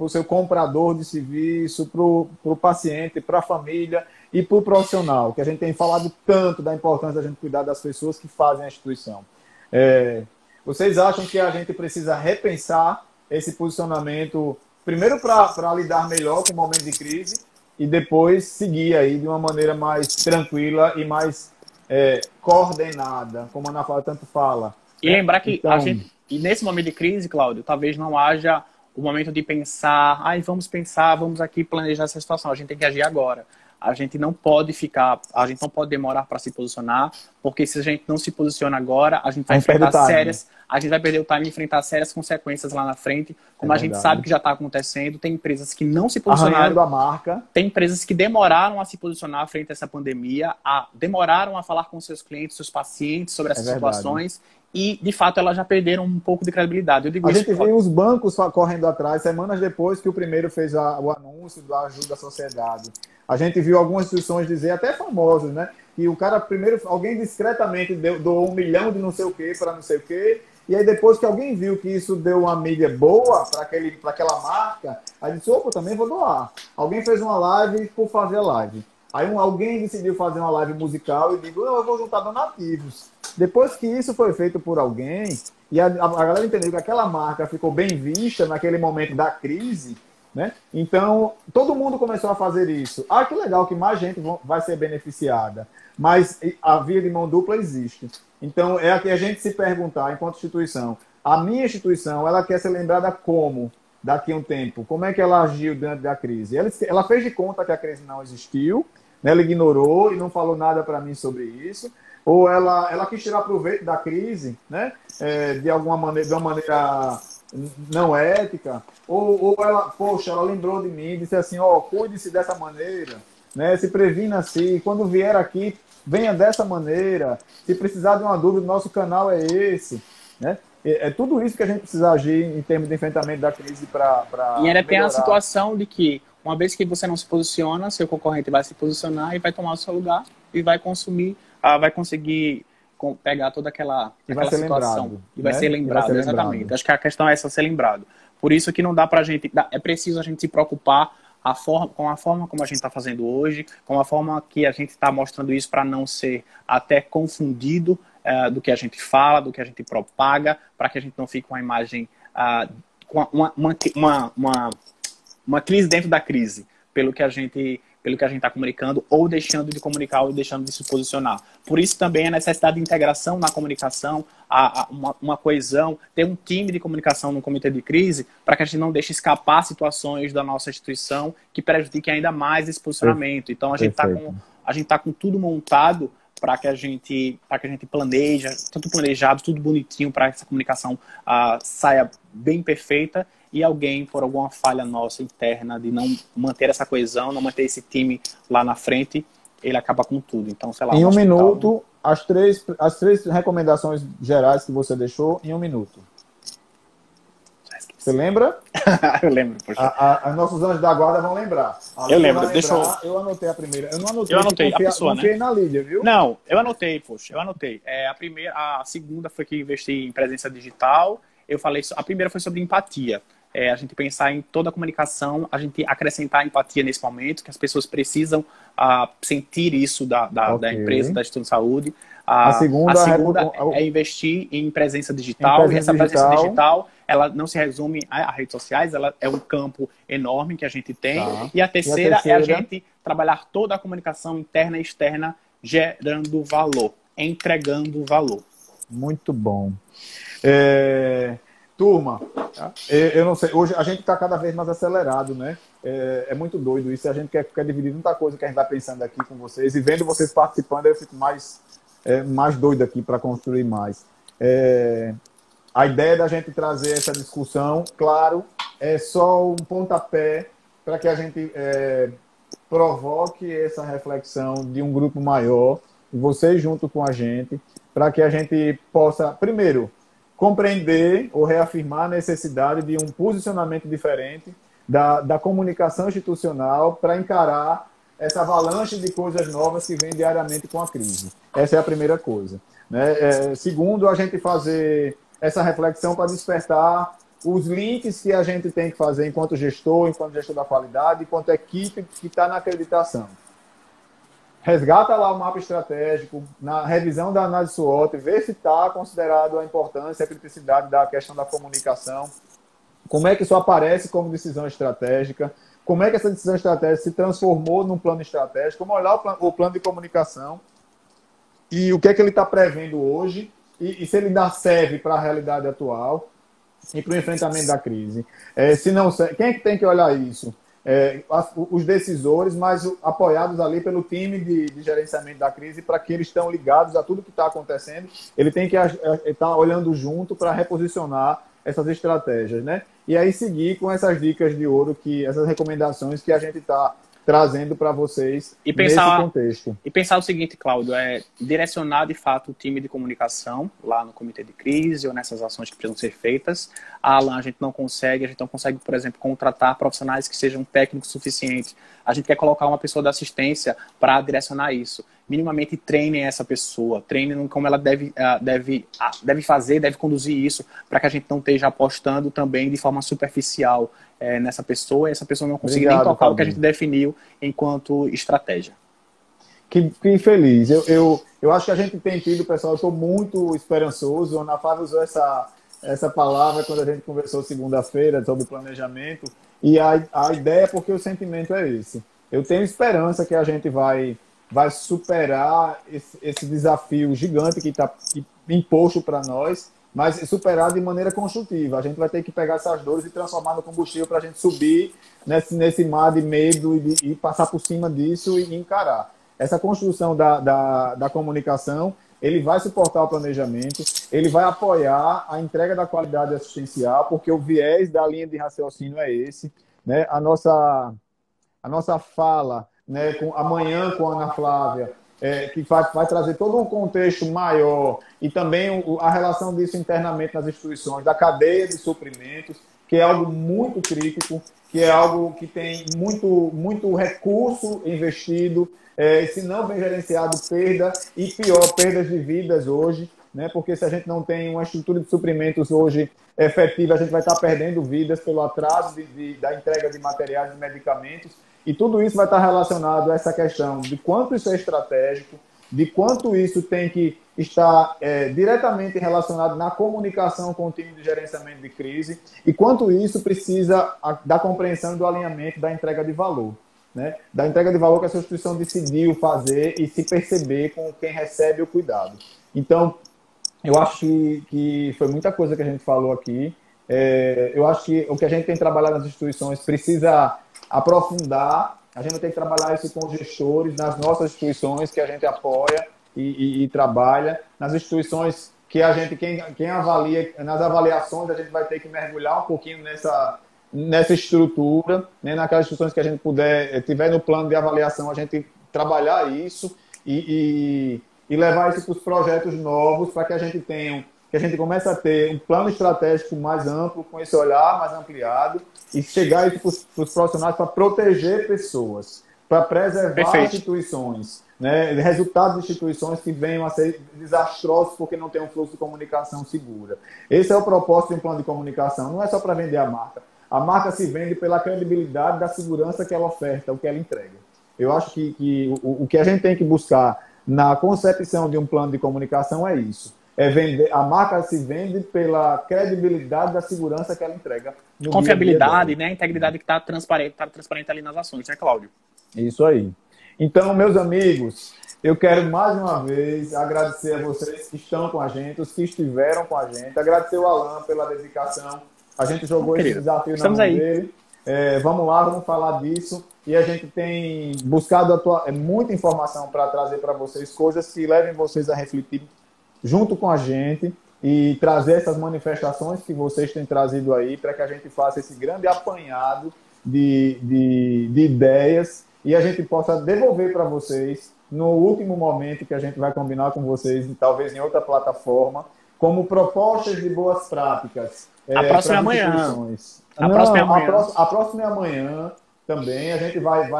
seu comprador de serviço, para o paciente, para a família e para o profissional, que a gente tem falado tanto da importância da gente cuidar das pessoas que fazem a instituição. Vocês acham que a gente precisa repensar esse posicionamento, primeiro para lidar melhor com o momento de crise e depois seguir aí de uma maneira mais tranquila e mais coordenada, como a Ana Flávia tanto fala? E lembrar que e nesse momento de crise, Cláudio, talvez não haja o momento de pensar, vamos aqui planejar essa situação, a gente tem que agir agora. A gente não pode demorar para se posicionar, porque se a gente não se posiciona agora, a gente vai perder o time e enfrentar sérias consequências lá na frente, como a gente sabe que já está acontecendo. Tem empresas que não se posicionaram, a marca. Tem empresas que demoraram a se posicionar frente a essa pandemia, demoraram a falar com seus clientes, seus pacientes sobre essas situações. E, de fato, elas já perderam um pouco de credibilidade. A gente viu os bancos correndo atrás, semanas depois que o primeiro fez o anúncio da ajuda à sociedade. A gente viu algumas instituições dizer, até famosas, né? Que o cara primeiro, alguém discretamente doou 1 milhão de não sei o quê para não sei o quê. E aí depois que alguém viu que isso deu uma mídia boa para aquela marca, aí disse, opa, também vou doar. Alguém fez uma live por fazer a live. Aí alguém decidiu fazer uma live musical e digo, eu vou juntar donativos. Depois que isso foi feito por alguém, e a galera entendeu que aquela marca ficou bem vista naquele momento da crise, né? Então, todo mundo começou a fazer isso. Ah, que legal, que mais gente vai ser beneficiada. Mas a via de mão dupla existe. Então, é aqui a gente se perguntar, enquanto instituição, a minha instituição, ela quer ser lembrada como daqui a um tempo? Como é que ela agiu diante da crise? Ela fez de conta que a crise não existiu, né? Ela ignorou e não falou nada para mim sobre isso. Ou ela quis tirar proveito da crise, né? De alguma maneira, de uma maneira não ética, ou ela, poxa, ela lembrou de mim, disse assim, ó, cuide-se dessa maneira, né? Se previna assim, quando vier aqui, venha dessa maneira, se precisar de uma dúvida, nosso canal é esse, né? É tudo isso que a gente precisa agir em termos de enfrentamento da crise para E ainda tem a situação de que, uma vez que você não se posiciona, seu concorrente vai se posicionar e vai tomar o seu lugar e vai consumir, vai conseguir pegar toda aquela situação. Lembrado, e vai ser lembrado, exatamente. Acho que a questão é essa, ser lembrado. Por isso que não dá pra gente... É preciso a gente se preocupar com a forma como a gente está fazendo hoje, com a forma que a gente está mostrando isso para não ser até confundido do que a gente fala, do que a gente propaga, para que a gente não fique com uma imagem... com uma crise dentro da crise, pelo que a gente está comunicando, ou deixando de comunicar, ou deixando de se posicionar. Por isso também a necessidade de integração na comunicação, uma coesão, ter um time de comunicação no comitê de crise, para que a gente não deixe escapar situações da nossa instituição que prejudiquem ainda mais esse posicionamento. Então a gente está com tudo montado para que a gente planeja, tudo planejado, tudo bonitinho, para que essa comunicação saia bem perfeita. E alguém, por alguma falha nossa interna de não manter essa coesão, não manter esse time lá na frente, ele acaba com tudo. Então, sei lá... Em um minuto, as três recomendações gerais que você deixou, em um minuto. Você lembra? Eu lembro, poxa. Os nossos anjos da guarda vão lembrar. Eu lembro, deixa eu... Eu anotei a primeira. Eu não anotei, a pessoa, confiei né? na Lídia, viu? Não, eu anotei, poxa, eu anotei. A segunda foi que investi em presença digital. Eu falei, a primeira foi sobre empatia. A gente pensar em toda a comunicação, a gente acrescentar empatia nesse momento, que as pessoas precisam sentir isso da empresa, da Instituto de Saúde. A segunda é investir em presença digital, e essa presença digital, ela não se resume a redes sociais, ela é um campo enorme que a gente tem. Tá. E a terceira é a gente trabalhar toda a comunicação interna e externa gerando valor, entregando valor. Muito bom. Turma, eu não sei, hoje a gente está cada vez mais acelerado, né? É muito doido isso, a gente quer dividir muita coisa que a gente está pensando aqui com vocês, e vendo vocês participando, eu fico mais doido aqui para construir mais. A ideia da gente trazer essa discussão, claro, é só um pontapé para que a gente provoque essa reflexão de um grupo maior, e vocês junto com a gente, para que a gente possa, primeiro, compreender ou reafirmar a necessidade de um posicionamento diferente da comunicação institucional para encarar essa avalanche de coisas novas que vem diariamente com a crise. Essa é a primeira coisa, né? Segundo, a gente fazer essa reflexão para despertar os links que a gente tem que fazer enquanto gestor da qualidade, enquanto equipe que está na acreditação. Resgata lá o mapa estratégico, na revisão da análise SWOT, vê se está considerado a importância e a criticidade da questão da comunicação, como é que isso aparece como decisão estratégica, como é que essa decisão estratégica se transformou num plano estratégico, como olhar o plano de comunicação e o que é que ele está prevendo hoje e se ele ainda serve para a realidade atual e para o enfrentamento da crise. Se não, quem é que tem que olhar isso? Os decisores, mas apoiados ali pelo time de gerenciamento da crise, para que eles estão ligados a tudo que está acontecendo. Ele tem que estar olhando junto para reposicionar essas estratégias, né? E aí seguir com essas dicas de ouro, essas recomendações que a gente está trazendo para vocês nesse contexto. E pensar o seguinte, Cláudio, direcionar de fato o time de comunicação lá no comitê de crise ou nessas ações que precisam ser feitas. A gente não consegue, por exemplo, contratar profissionais que sejam técnicos suficientes. A gente quer colocar uma pessoa da assistência para direcionar isso. Minimamente treinem essa pessoa, treinem como ela deve fazer, deve conduzir isso, para que a gente não esteja apostando também de forma superficial nessa pessoa, e essa pessoa não consiga nem tocar o que a gente definiu enquanto estratégia. Que feliz. Eu acho que a gente tem tido, pessoal, eu estou muito esperançoso. A Ana Flávia usou essa palavra quando a gente conversou segunda-feira sobre planejamento. E a ideia é porque o sentimento é esse. Eu tenho esperança que a gente vai superar esse desafio gigante que está imposto para nós, mas superar de maneira construtiva. A gente vai ter que pegar essas dores e transformar no combustível para a gente subir nesse mar de medo e passar por cima disso e encarar. Essa construção da comunicação, ele vai suportar o planejamento, ele vai apoiar a entrega da qualidade assistencial, porque o viés da linha de raciocínio é esse, né? A nossa fala, né, amanhã com a Ana Flávia, que vai trazer todo um contexto maior e também a relação disso internamente nas instituições, da cadeia de suprimentos, que é algo muito crítico, que é algo que tem muito recurso investido, se não bem gerenciado, perda e pior, perdas de vidas hoje, né? Porque se a gente não tem uma estrutura de suprimentos hoje efetiva, a gente vai estar perdendo vidas pelo atraso da entrega de materiais e medicamentos. E tudo isso vai estar relacionado a essa questão de quanto isso é estratégico, de quanto isso tem que estar diretamente relacionado na comunicação com o time de gerenciamento de crise e quanto isso precisa da compreensão do alinhamento da entrega de valor, né? Da entrega de valor que essa instituição decidiu fazer e se perceber com quem recebe o cuidado. Então, eu acho que foi muita coisa que a gente falou aqui. Eu acho que o que a gente tem trabalhado nas instituições precisa aprofundar. A gente tem que trabalhar isso com os gestores, nas nossas instituições que a gente apoia e trabalha, nas instituições que a gente, quem avalia, nas avaliações a gente vai ter que mergulhar um pouquinho nessa estrutura, né? Naquelas instituições que a gente tiver no plano de avaliação, a gente trabalhar isso e levar isso para os projetos novos, para que a gente comece a ter um plano estratégico mais amplo, com esse olhar mais ampliado, e chegar isso para os profissionais para proteger pessoas, para preservar instituições, né? Resultados de instituições que venham a ser desastrosos porque não tem um fluxo de comunicação segura. Esse é o propósito de um plano de comunicação, não é só para vender a marca. A marca se vende pela credibilidade da segurança que ela oferta, o que ela entrega. Eu acho que o que a gente tem que buscar na concepção de um plano de comunicação é isso. A marca se vende pela credibilidade da segurança que ela entrega. Confiabilidade, né? A integridade que está transparente ali nas ações, né, Cláudio? Isso aí. Então, meus amigos, eu quero mais uma vez agradecer a vocês que estão com a gente, os que estiveram com a gente, agradecer o Alan pela dedicação. A gente jogou esse desafio na mão dele. Vamos lá, vamos falar disso. E a gente tem buscado muita informação para trazer para vocês, coisas que levem vocês a refletir junto com a gente e trazer essas manifestações que vocês têm trazido aí para que a gente faça esse grande apanhado de ideias e a gente possa devolver para vocês no último momento que a gente vai combinar com vocês, talvez em outra plataforma, como propostas de boas práticas. A próxima é amanhã. A próxima é amanhã também. A gente vai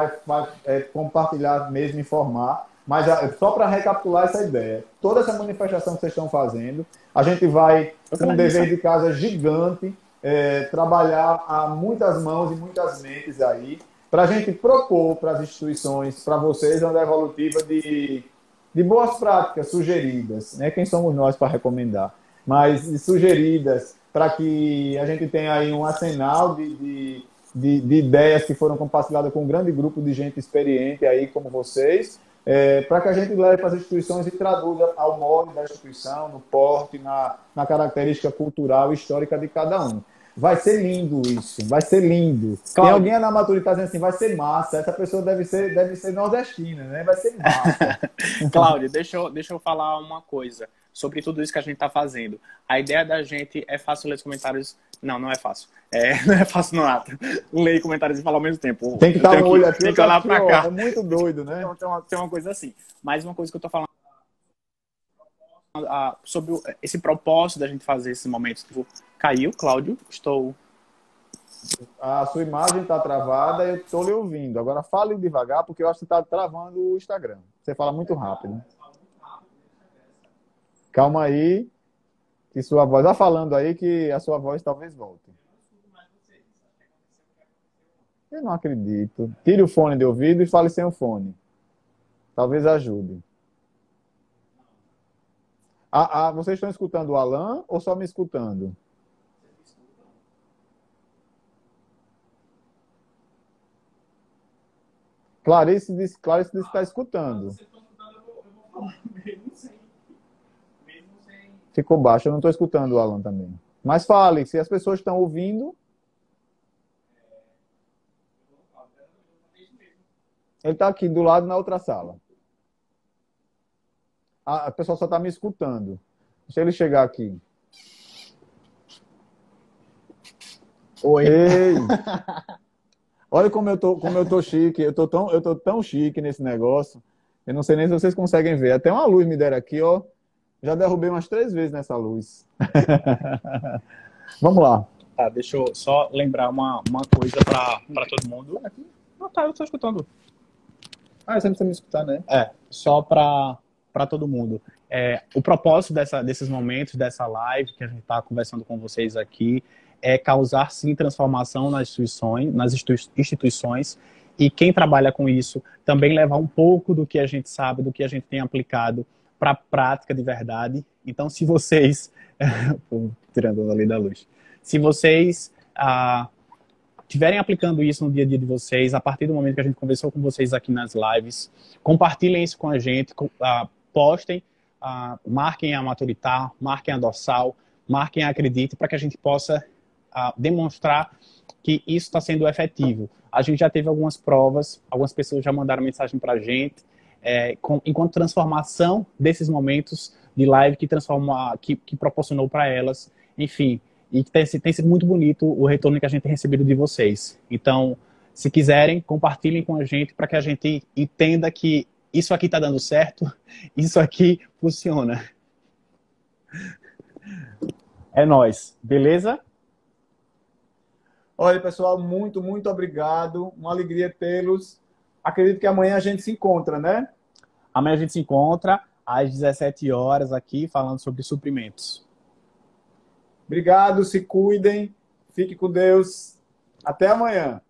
compartilhar mesmo, informar. Mas só para recapitular essa ideia, toda essa manifestação que vocês estão fazendo, a gente vai, com um dever de casa gigante, trabalhar a muitas mãos e muitas mentes aí, para a gente propor para as instituições, para vocês, uma evolutiva de boas práticas sugeridas, né? Quem somos nós para recomendar? Mas sugeridas para que a gente tenha aí um arsenal de ideias que foram compartilhadas com um grande grupo de gente experiente aí, como vocês, para que a gente leve para as instituições e traduza ao modo da instituição, no porte, na característica cultural e histórica de cada um. Vai ser lindo isso, vai ser lindo. Claro. Tem alguém na maturidade dizendo assim, vai ser massa, essa pessoa deve ser nordestina, né? Vai ser massa. Cláudio, deixa eu falar uma coisa sobre tudo isso que a gente está fazendo. A ideia da gente é fácil ler os comentários. Não é fácil. Não é fácil, não, Nata. Ler comentários e falar ao mesmo tempo. Tem que estar no olho aqui, tem que olhar para cá. É muito doido, né? Então, tem uma coisa assim. Mas uma coisa que eu estou falando sobre esse propósito da gente fazer esses momentos. Tipo, caiu, Cláudio? A sua imagem está travada e eu estou lhe ouvindo. Agora fale devagar, porque eu acho que está travando o Instagram. Você fala muito rápido. Calma aí, que sua voz... Vai falando aí que a sua voz talvez volte. Eu não acredito. Tire o fone de ouvido e fale sem o fone. Talvez ajude. Vocês estão escutando o Alan ou só me escutando? Clarice disse que está escutando. Ficou baixo, eu não estou escutando o Alan também. Mas fale, se as pessoas estão ouvindo. Ele está aqui do lado na outra sala. A pessoa só está me escutando. Deixa ele chegar aqui. Oi. Ei. Olha como eu tô chique. Eu tô tão chique nesse negócio. Eu não sei nem se vocês conseguem ver. Até uma luz me deram aqui, ó. Já derrubei umas 3 vezes nessa luz. Vamos lá. Tá, deixa eu só lembrar uma coisa para todo mundo. Não, tá, eu tô escutando. Você não precisa me escutar, né? Só para todo mundo. O propósito desses momentos, dessa live que a gente está conversando com vocês aqui, é causar, sim, transformação nas instituições, e quem trabalha com isso também levar um pouco do que a gente sabe, do que a gente tem aplicado para a prática de verdade. Então, se vocês... tirando ali da luz. Se vocês estiverem aplicando isso no dia a dia de vocês, a partir do momento que a gente conversou com vocês aqui nas lives, compartilhem isso com a gente, postem, marquem a Maturitar, marquem a Dorsal, marquem a Acredite, para que a gente possa demonstrar que isso está sendo efetivo. A gente já teve algumas provas, algumas pessoas já mandaram mensagem para a gente, enquanto transformação desses momentos de live que proporcionou para elas, enfim, e tem sido muito bonito o retorno que a gente tem recebido de vocês. Então, se quiserem, compartilhem com a gente para que a gente entenda que isso aqui está dando certo, isso aqui funciona. É nóis, beleza? Olha, pessoal, muito, muito obrigado. Uma alegria tê-los. Acredito que amanhã a gente se encontra, né? Amanhã a gente se encontra às 17 horas aqui, falando sobre suprimentos. Obrigado, se cuidem. Fique com Deus. Até amanhã.